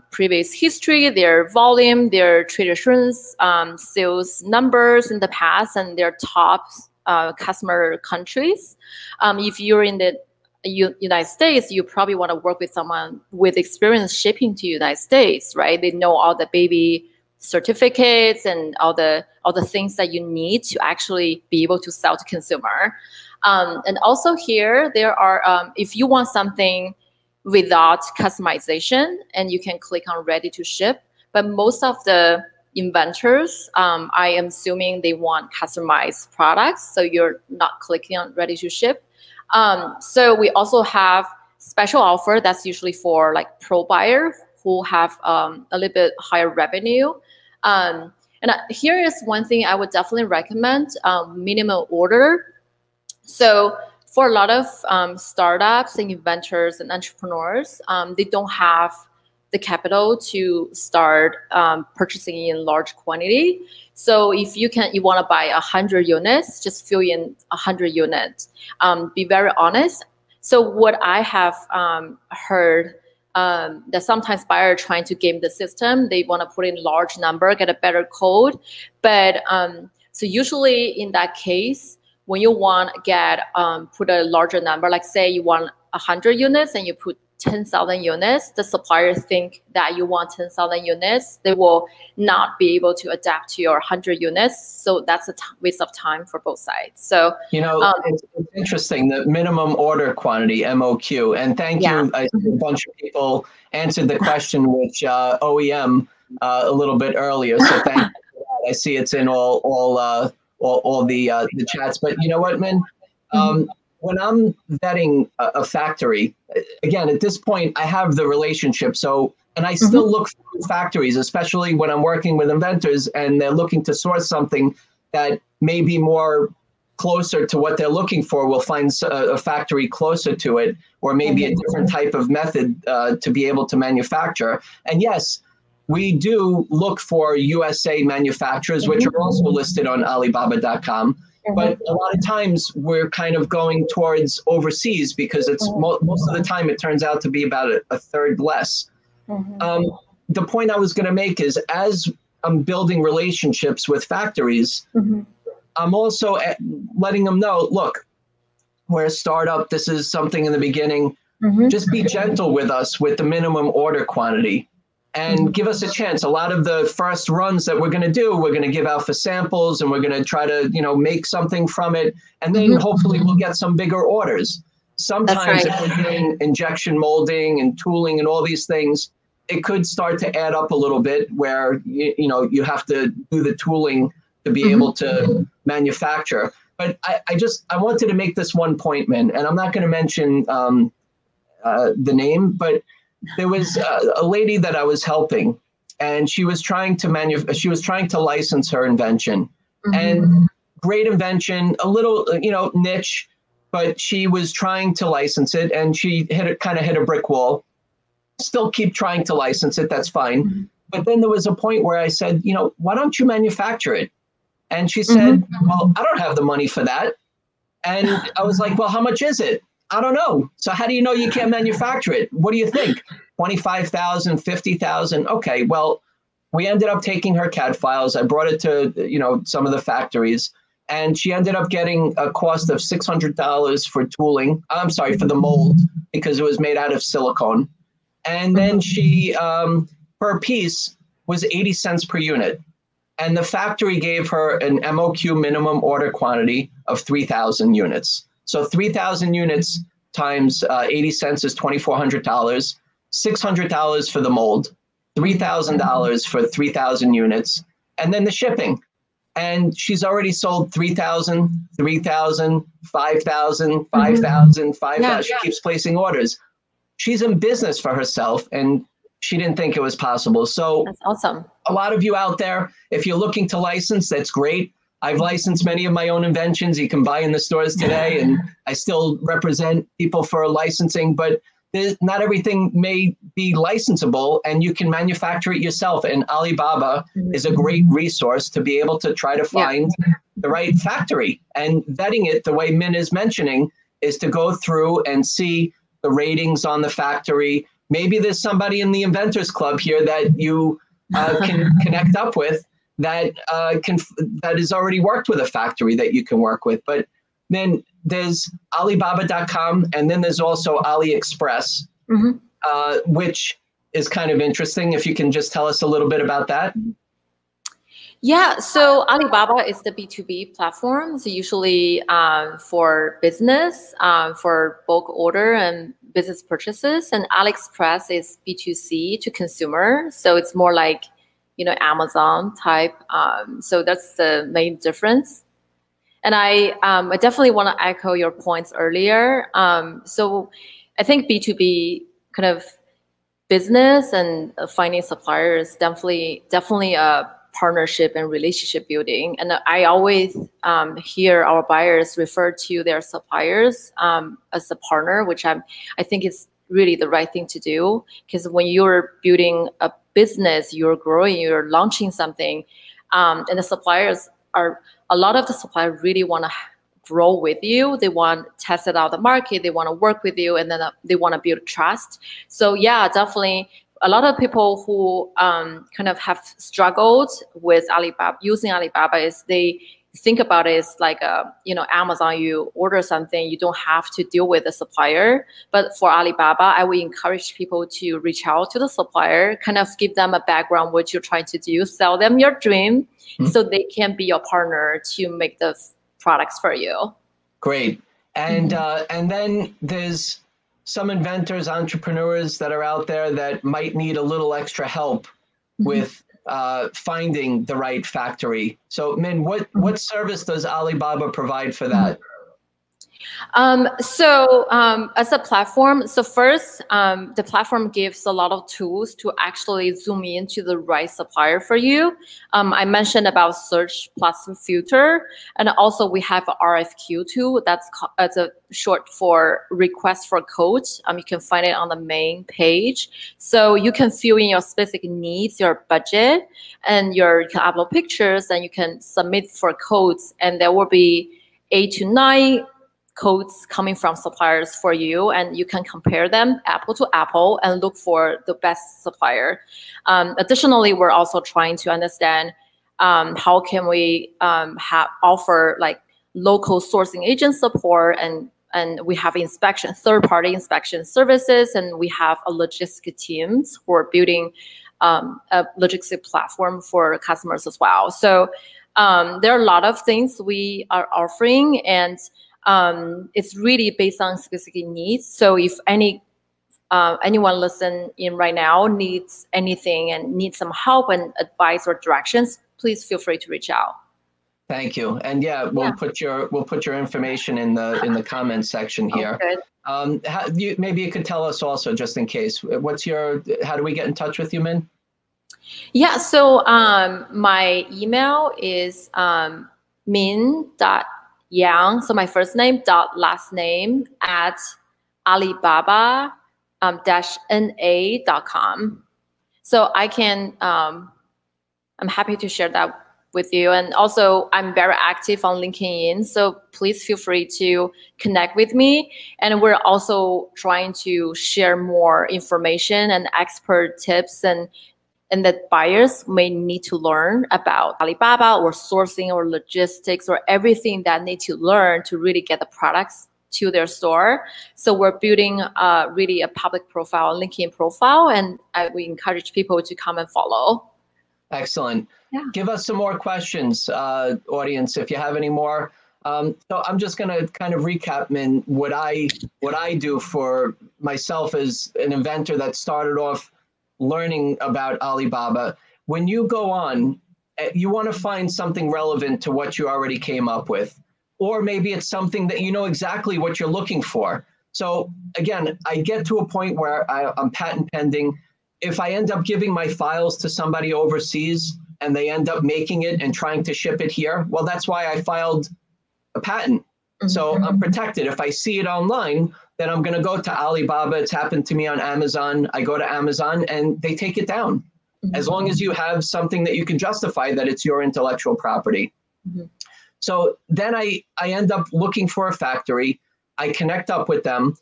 previous history, their volume, their trade assurance, sales numbers in the past, and their top customer countries. If you're in the United States, you probably want to work with someone with experience shipping to United States, right? They know all the baby certificates and all the things that you need to actually be able to sell to consumer. And also here, there are, if you want something without customization, and you can click on ready to ship, but most of the inventors, I am assuming they want customized products, so you're not clicking on ready to ship. So we also have special offer that's usually for like pro buyer who have a little bit higher revenue. And here is one thing I would definitely recommend, minimum order. So for a lot of startups and inventors and entrepreneurs, they don't have the capital to start purchasing in large quantity. So if you want to buy 100 units, just fill in 100 units. Be very honest. So what I have heard that sometimes buyers are trying to game the system. They want to put in large number, get a better code. But so usually in that case, when you want to get put a larger number, like say you want 100 units and you put 10,000 units, the suppliers think that you want 10,000 units. They will not be able to adapt to your 100 units. So that's a waste of time for both sides. So, it's interesting, the minimum order quantity, MOQ. And thank you. I see a bunch of people answered the question, which OEM a little bit earlier. So thank you for that. I see it's in all the chats. But you know what, Min? When I'm vetting a factory, again, at this point, I have the relationship. So, and I still look for factories, especially when I'm working with inventors and they're looking to source something that may be more closer to what they're looking for. We'll find a factory closer to it, or maybe a different type of method to be able to manufacture. And yes, we do look for USA manufacturers, which are also listed on Alibaba.com. But a lot of times we're kind of going towards overseas because it's most of the time it turns out to be about a third less. The point I was going to make is as I'm building relationships with factories, I'm also letting them know, look, we're a startup. This is something in the beginning. Just be gentle with us with the minimum order quantity. And give us a chance. A lot of the first runs that we're going to do, we're going to give out for samples and we're going to try to, make something from it. And then hopefully we'll get some bigger orders. Sometimes if we're doing injection molding and tooling and all these things, it could start to add up a little bit where, you have to do the tooling to be able to manufacture. But I wanted to make this one point, Min, and I'm not going to mention the name, but there was a lady that I was helping, and she was trying to license her invention, and great invention, a little, niche, but she was trying to license it, and she kind of hit a brick wall. Still keep trying to license it. That's fine. But then there was a point where I said, why don't you manufacture it? And she said, well, I don't have the money for that. And I was like, well, how much is it? I don't know. So how do you know you can't manufacture it? What do you think? 25,000, 50,000. Okay. Well, we ended up taking her CAD files. I brought it to, some of the factories, and she ended up getting a cost of $600 for tooling. I'm sorry, for the mold, because it was made out of silicone. And then she, per piece was 80 cents per unit. And the factory gave her an MOQ minimum order quantity of 3,000 units. So 3,000 units times 80 cents is $2,400, $600 for the mold, $3,000 for 3,000 units, and then the shipping. And she's already sold 3,000, 3,000, 5,000, 5,000, 5,000. She keeps placing orders. She's in business for herself, and she didn't think it was possible. So that's awesome. A lot of you out there, if you're looking to license, that's great. I've licensed many of my own inventions you can buy in the stores today, and I still represent people for licensing, but not everything may be licensable, and you can manufacture it yourself. And Alibaba is a great resource to be able to try to find the right factory. And vetting it, the way Min is mentioning, is to go through and see the ratings on the factory. Maybe there's somebody in the Inventors Club here that you can connect up with that has already worked with a factory that you can work with. But then there's Alibaba.com, and then there's also AliExpress, which is kind of interesting. If you can just tell us a little bit about that. Yeah, so Alibaba is the B2B platform. So usually for business, for bulk order and business purchases, and AliExpress is B2C to consumer. So it's more like, Amazon type. So that's the main difference. And I definitely want to echo your points earlier. So I think B2B kind of business and finding suppliers definitely a partnership and relationship building. And I always hear our buyers refer to their suppliers as a partner, which I think is really the right thing to do. Because when you're building a business, you're growing, you're launching something, and the suppliers are, a lot of the suppliers really want to grow with you. They want to test it out the market. They want to work with you, and then they want to build trust. So yeah, definitely. A lot of people who kind of have struggled with Alibaba, using Alibaba, is they think about it as like, Amazon, you order something, you don't have to deal with the supplier. But for Alibaba, I would encourage people to reach out to the supplier, kind of give them a background, what you're trying to do, sell them your dream, so they can be your partner to make the products for you. Great. And then there's some inventors, entrepreneurs that are out there that might need a little extra help with finding the right factory. So, Min, what service does Alibaba provide for that? As a platform, so first, the platform gives a lot of tools to actually zoom into the right supplier for you. I mentioned about search plus filter, and also we have a Rfq Tool. That's a short for request for quotes. You can find it on the main page. So you can fill in your specific needs, your budget, and you can upload pictures, and you can submit for quotes, and there will be 8 to 9 codes coming from suppliers for you, and you can compare them apple to apple and look for the best supplier. Additionally, we're also trying to understand how can we offer like local sourcing agent support, and we have inspection, third-party inspection services, and we have a logistic teams who are building a logistic platform for customers as well. So there are a lot of things we are offering, and it's really based on specific needs. So if anyone listening in right now needs anything and needs some help and advice or directions, please feel free to reach out. Thank you. And we'll put your information in the comments section here. Maybe you could tell us also, just in case, how do we get in touch with you, Min? Yeah, so my email is min.yang, so my first name dot last name at Alibaba -na.com. So I can, I'm happy to share that with you. And also I'm very active on LinkedIn, so please feel free to connect with me. And we're also trying to share more information and expert tips and that buyers may need to learn about Alibaba or sourcing or logistics or everything that need to learn to really get the products to their store. So we're building really a public profile, LinkedIn profile, and we encourage people to come and follow. Excellent. Yeah. Give us some more questions, audience, if you have any more. So I'm just going to kind of recap, Min, what I do for myself as an inventor that started off learning about Alibaba. When you go on, you want to find something relevant to what you already came up with, or maybe it's something that you know exactly what you're looking for. So again, I get to a point where I'm patent pending. If I end up giving my files to somebody overseas and they end up making it and trying to ship it here, well, that's why I filed a patent. So I'm protected. If I see it online, then I'm going to go to Alibaba. It's happened to me on Amazon. I go to Amazon and they take it down. As long as you have something that you can justify that it's your intellectual property. So then I end up looking for a factory. I connect up with them.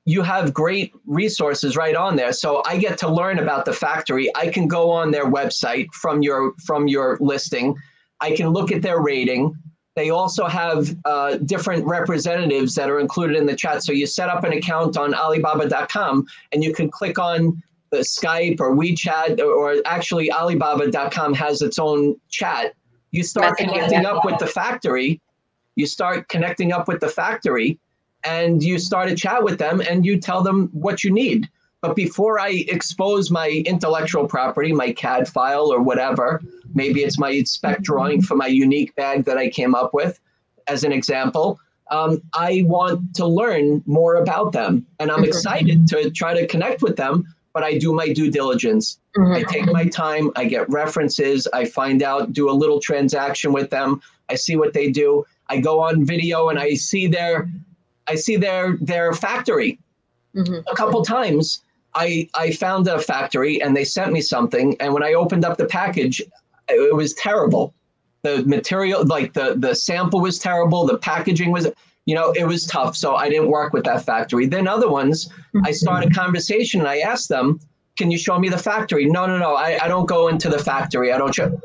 You have great resources right on there. So I get to learn about the factory. I can go on their website from your listing. I can look at their rating. They also have different representatives that are included in the chat. So you set up an account on Alibaba.com and you can click on the Skype or WeChat, or actually Alibaba.com has its own chat. You start connecting up with the factory. You start connecting up with the factory and you start a chat with them and you tell them what you need. But before I expose my intellectual property, my CAD file or whatever, maybe it's my spec drawing for my unique bag that I came up with, as an example, I want to learn more about them. And I'm excited to try to connect with them but I do my due diligence. I take my time, I get references, I find out, do a little transaction with them, I see what they do. I go on video and I see their factory. A couple times I found a factory and they sent me something, and when I opened up the package, it was terrible. The material, like the sample was terrible, the packaging was, it was tough. So I didn't work with that factory. Then other ones, I started a conversation and I asked them, can you show me the factory? No, I don't go into the factory. I don't show.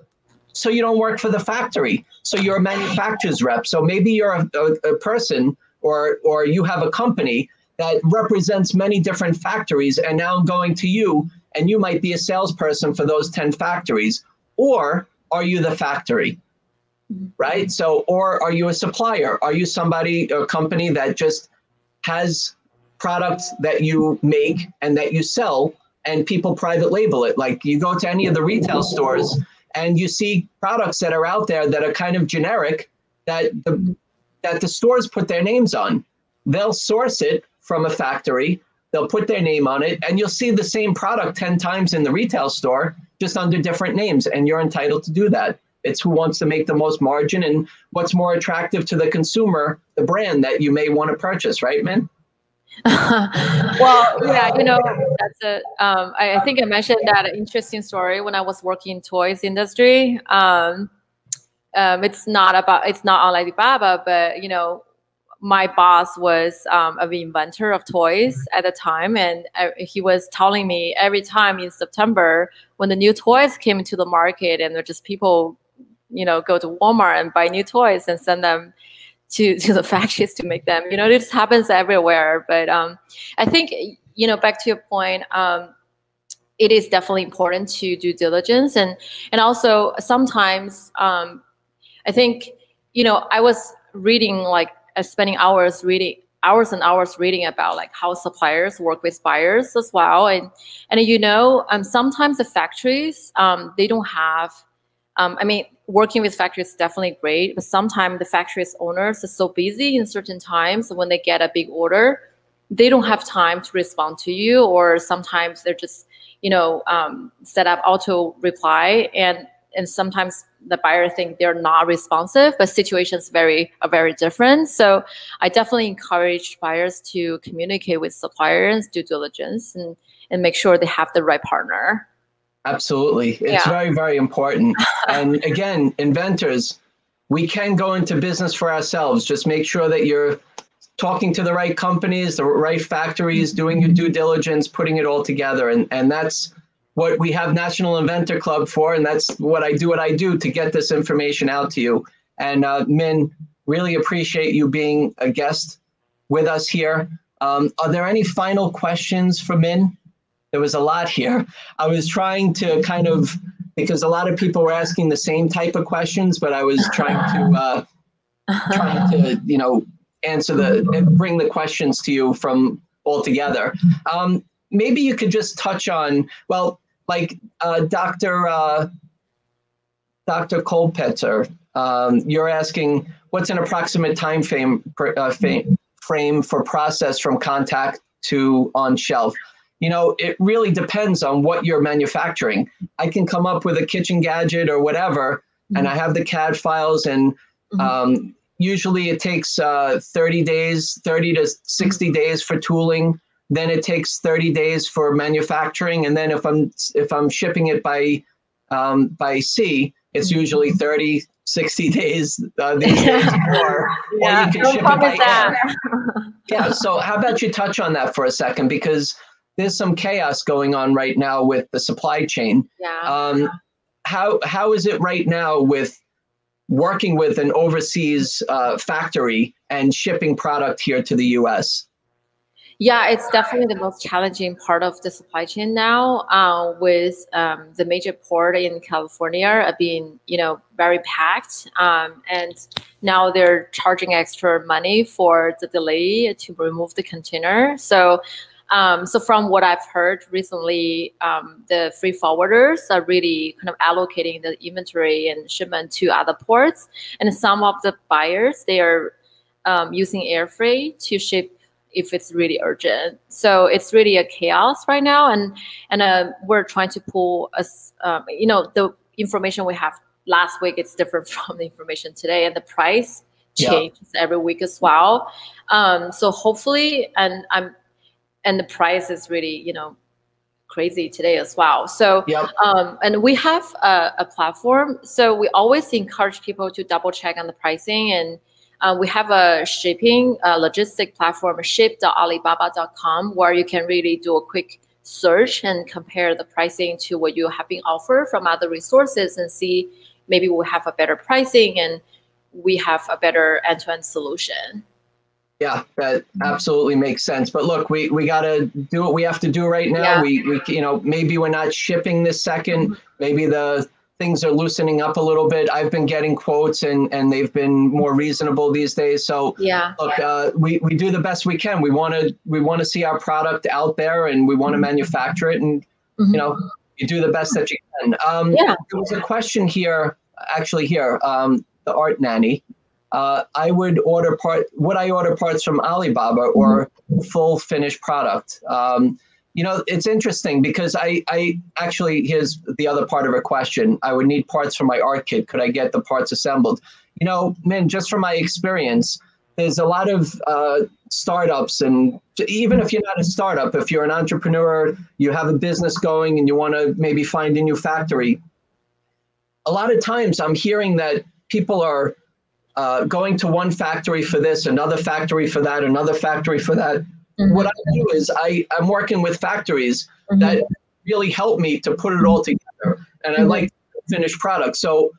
So you don't work for the factory. So you're a manufacturer's rep. So maybe you're a person or you have a company that represents many different factories, and now I'm going to you, and you might be a salesperson for those 10 factories. Or are you the factory? Right? So, or are you a supplier? Are you a company that just has products that you make and that you sell and people private label it? Like you go to any of the retail stores and you see products that are out there that are kind of generic that the stores put their names on. They'll source it from a factory, they'll put their name on it, and you'll see the same product 10 times in the retail store, just under different names, and you're entitled to do that. It's who wants to make the most margin and what's more attractive to the consumer, the brand that you may want to purchase, right, Min? Well, yeah, that's I think I mentioned that interesting story when I was working in toys industry. It's not on Alibaba, but my boss was an inventor of toys at the time, and he was telling me every time in September when the new toys came into the market, and they're just people go to Walmart and buy new toys and send them to the factories to make them. It just happens everywhere. But I think, back to your point, it is definitely important to do diligence. And also sometimes I think, I was reading, spending hours and hours reading about how suppliers work with buyers as well. And sometimes the factories, they don't have, working with factories is definitely great, but sometimes the factory's owners are so busy in certain times when they get a big order, they don't have time to respond to you, or sometimes they're just, set up auto reply, and sometimes the buyer think they're not responsive, but situations are very different. So I definitely encourage buyers to communicate with suppliers, due diligence, and make sure they have the right partner. Absolutely. It's very, very important. And again, inventors, we can go into business for ourselves. Just make sure that you're talking to the right companies, the right factories, doing your due diligence, putting it all together. And that's what we have National Inventor Club for. And that's what I do to get this information out to you. And Min, really appreciate you being a guest with us here. Are there any final questions for Min? There was a lot here. I was trying to because a lot of people were asking the same type of questions, but I was trying to answer bring the questions to you from all together. Maybe you could just touch on, Dr. Kolpetzer, you're asking what's an approximate time frame for process from contact to on shelf. It really depends on what you're manufacturing. I can come up with a kitchen gadget or whatever, and I have the CAD files, and usually it takes 30 to 60 days for tooling. Then it takes 30 days for manufacturing, and then if I'm shipping it by sea, it's usually 30, 60 days these days, or you can ship it by air. Yeah. So how about you touch on that for a second, because there's some chaos going on right now with the supply chain. Yeah. How is it right now with working with an overseas factory and shipping product here to the U.S.? Yeah, it's definitely the most challenging part of the supply chain now, with the major port in California being, very packed, and now they're charging extra money for the delay to remove the container. So from what I've heard recently, the freight forwarders are really kind of allocating the inventory and shipment to other ports, and some of the buyers, they are using air freight to ship if it's really urgent. So it's really a chaos right now, and we're trying to pull us, you know, the information we have last week, it's different from the information today, and the price changes every week as well. So hopefully, and the price is really, you know, crazy today as well. So, and we have a platform. So we always encourage people to double check on the pricing, and we have a shipping logistic platform, ship.alibaba.com, where you can really do a quick search and compare the pricing to what you have been offered from other resources and see maybe we'll have a better pricing and we have a better end-to-end solution. Yeah, that absolutely makes sense. But look, we got to do what we have to do right now. We you know, maybe we're not shipping this second. Maybe the things are loosening up a little bit. I've been getting quotes and they've been more reasonable these days. So look, we do the best we can. We want to see our product out there, and we want to manufacture it, and you know, you do the best that you can. There was a question here, actually here, the Art Nanny. I would order parts from Alibaba or full finished product? You know, it's interesting because I actually, here's the other part of her question. I would need parts for my art kit. Could I get the parts assembled? You know, Min, just from my experience, there's a lot of startups, and even if you're not a startup, if you're an entrepreneur, you have a business going and you want to maybe find a new factory, a lot of times I'm hearing that people are going to one factory for this, another factory for that, another factory for that. What I do is I'm working with factories that really help me to put it all together. And I like finished products. So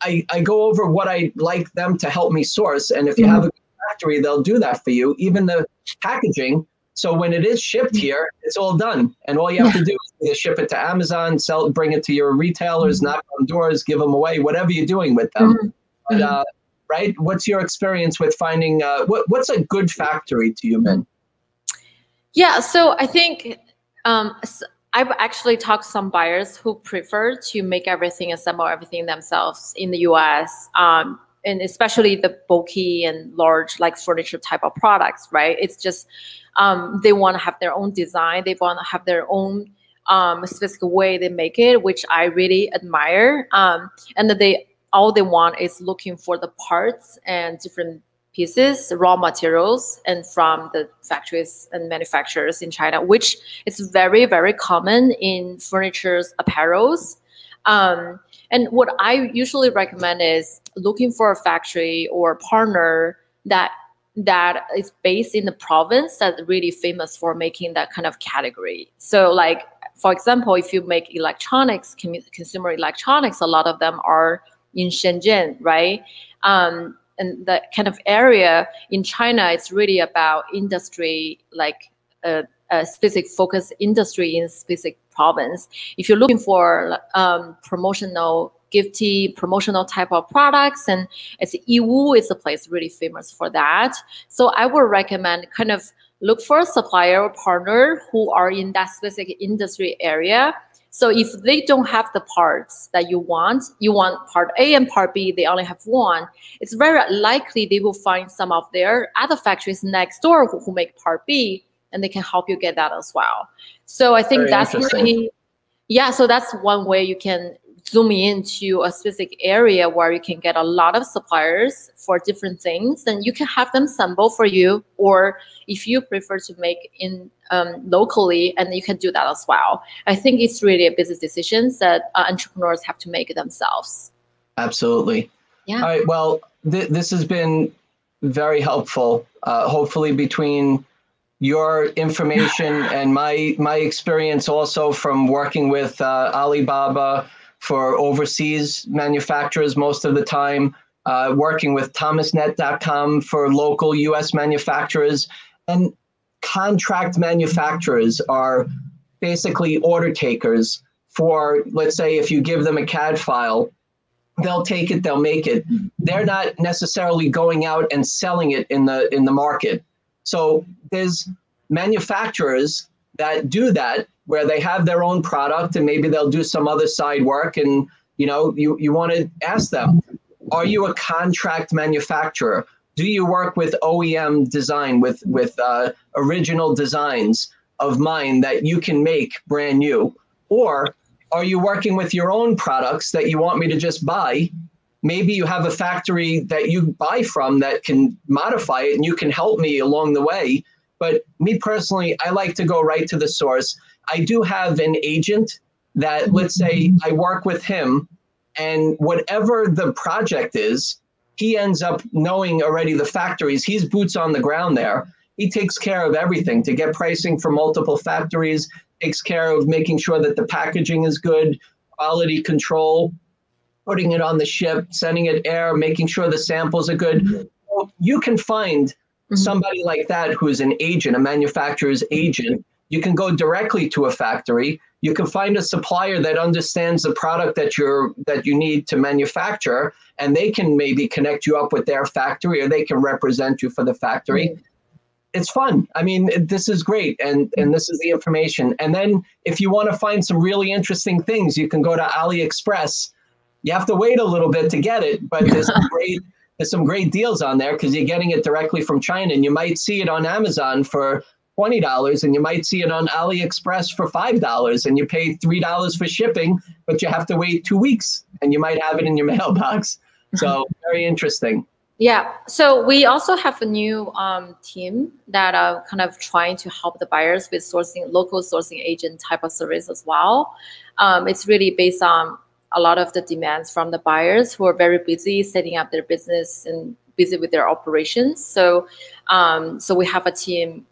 I go over what I like them to help me source. And if you have a factory, they'll do that for you, even the packaging. So when it is shipped here, it's all done. And all you have to do is either ship it to Amazon, sell it, bring it to your retailers, knock on doors, give them away, whatever you're doing with them. But, right? What's your experience with finding, what's a good factory to you, Min? Yeah, so I think I've actually talked to some buyers who prefer to make everything, assemble everything themselves in the US, and especially the bulky and large, like furniture type of products, right? It's just, they want to have their own design. They want to have their own specific way they make it, which I really admire. And that all they want is looking for the parts and different pieces, raw materials, and from the factories and manufacturers in China, which is very, very common in furniture's apparels. And what I usually recommend is looking for a factory or a partner that is based in the province that's really famous for making that kind of category. So like, for example, if you make electronics, consumer electronics, a lot of them are in Shenzhen, right? And that kind of area in China, it's really about industry, like a specific focus industry in specific province. If you're looking for promotional, gifty, promotional type of products, and it's Yiwu is a place really famous for that. So I would recommend kind of look for a supplier or partner who are in that specific industry area. So if they don't have the parts that you want part A and part B, they only have one, it's very likely they will find some of their other factories next door who make part B, and they can help you get that as well. So I think that's really, so that's one way you can zoom into a specific area where you can get a lot of suppliers for different things, and you can have them assemble for you, or if you prefer to make in locally, and you can do that as well. I think it's really a business decision that entrepreneurs have to make themselves. Absolutely. Yeah. All right. Well, this has been very helpful. Hopefully, between your information and my experience also from working with Alibaba for overseas manufacturers most of the time, working with thomasnet.com for local US manufacturers, and contract manufacturers are basically order takers for, let's say, if you give them a CAD file, they'll take it, they'll make it. They're not necessarily going out and selling it in the market. So there's manufacturers that do that, where they have their own product and maybe they'll do some other side work, and you know, you want to ask them, are you a contract manufacturer? Do you work with OEM design, with original designs of mine that you can make brand new? Or are you working with your own products that you want me to just buy? Maybe you have a factory that you buy from that can modify it and you can help me along the way. But me personally, I like to go right to the source. I do have an agent that, let's say I work with him, and whatever the project is, he ends up knowing already the factories. He's boots on the ground there. He takes care of everything to get pricing for multiple factories, takes care of making sure that the packaging is good, quality control, putting it on the ship, sending it air, making sure the samples are good. Well, you can find somebody like that who is an agent, a manufacturer's agent. You can go directly to a factory. You can find a supplier that understands the product that you need to manufacture, and they can maybe connect you up with their factory, or they can represent you for the factory. It's fun. I mean, this is great, and this is the information. And then if you want to find some really interesting things, you can go to AliExpress. You have to wait a little bit to get it, but there's some great deals on there because you're getting it directly from China, and you might see it on Amazon for $20, and you might see it on AliExpress for $5, and you pay $3 for shipping, but you have to wait 2 weeks, and you might have it in your mailbox. So very interesting. Yeah. So we also have a new team that are kind of trying to help the buyers with sourcing, local sourcing agent type of service as well. It's really based on a lot of the demands from the buyers who are very busy setting up their business and busy with their operations. So, so we have a team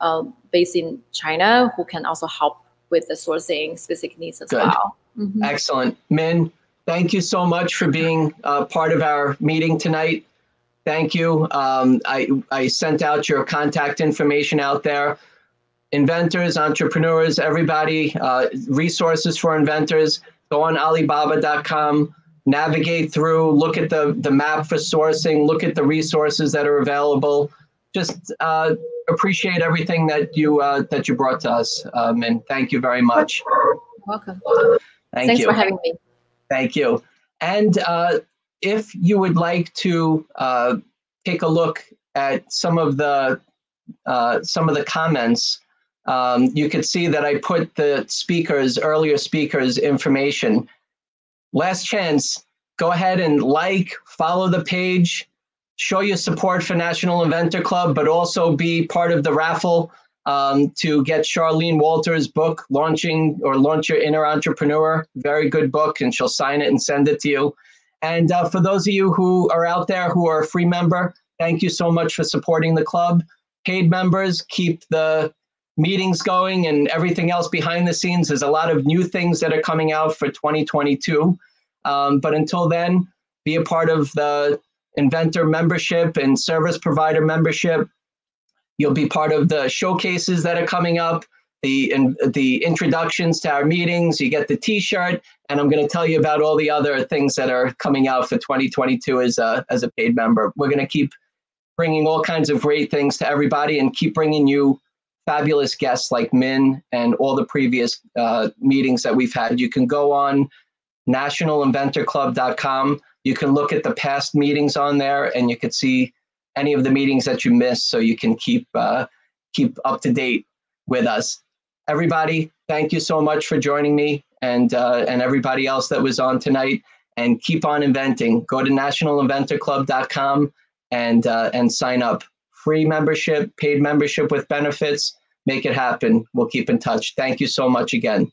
based in China who can also help with the sourcing specific needs as well. Excellent. Min, thank you so much for being part of our meeting tonight. Thank you. I sent out your contact information out there. Inventors, entrepreneurs, everybody, resources for inventors. Go on Alibaba.com, navigate through, look at the map for sourcing, look at the resources that are available. Just appreciate everything that you brought to us, and thank you very much. You're welcome. Thanks for having me. Thank you. And if you would like to take a look at some of the comments, you could see that I put the earlier speakers' information. Last chance, go ahead and follow the page, show your support for National Inventor Club, but also be part of the raffle to get Charlene Walters' book, Launch Your Inner Entrepreneur. Very good book, and she'll sign it and send it to you. And for those of you who are out there who are a free member, thank you so much for supporting the club. Paid members, keep the meetings going and everything else behind the scenes. There's a lot of new things that are coming out for 2022. But until then, be a part of the Inventor membership and service provider membership. You'll be part of the showcases that are coming up, the introductions to our meetings. You get the t-shirt, and I'm going to tell you about all the other things that are coming out for 2022 as a paid member. We're going to keep bringing all kinds of great things to everybody and keep bringing you fabulous guests like Min and all the previous meetings that we've had. You can go on nationalinventorclub.com. You can look at the past meetings on there, and you can see any of the meetings that you missed, so you can keep up to date with us. Everybody, thank you so much for joining me, and everybody else that was on tonight. And keep on inventing. Go to nationalinventorclub.com and sign up. Free membership, paid membership with benefits. Make it happen. We'll keep in touch. Thank you so much again.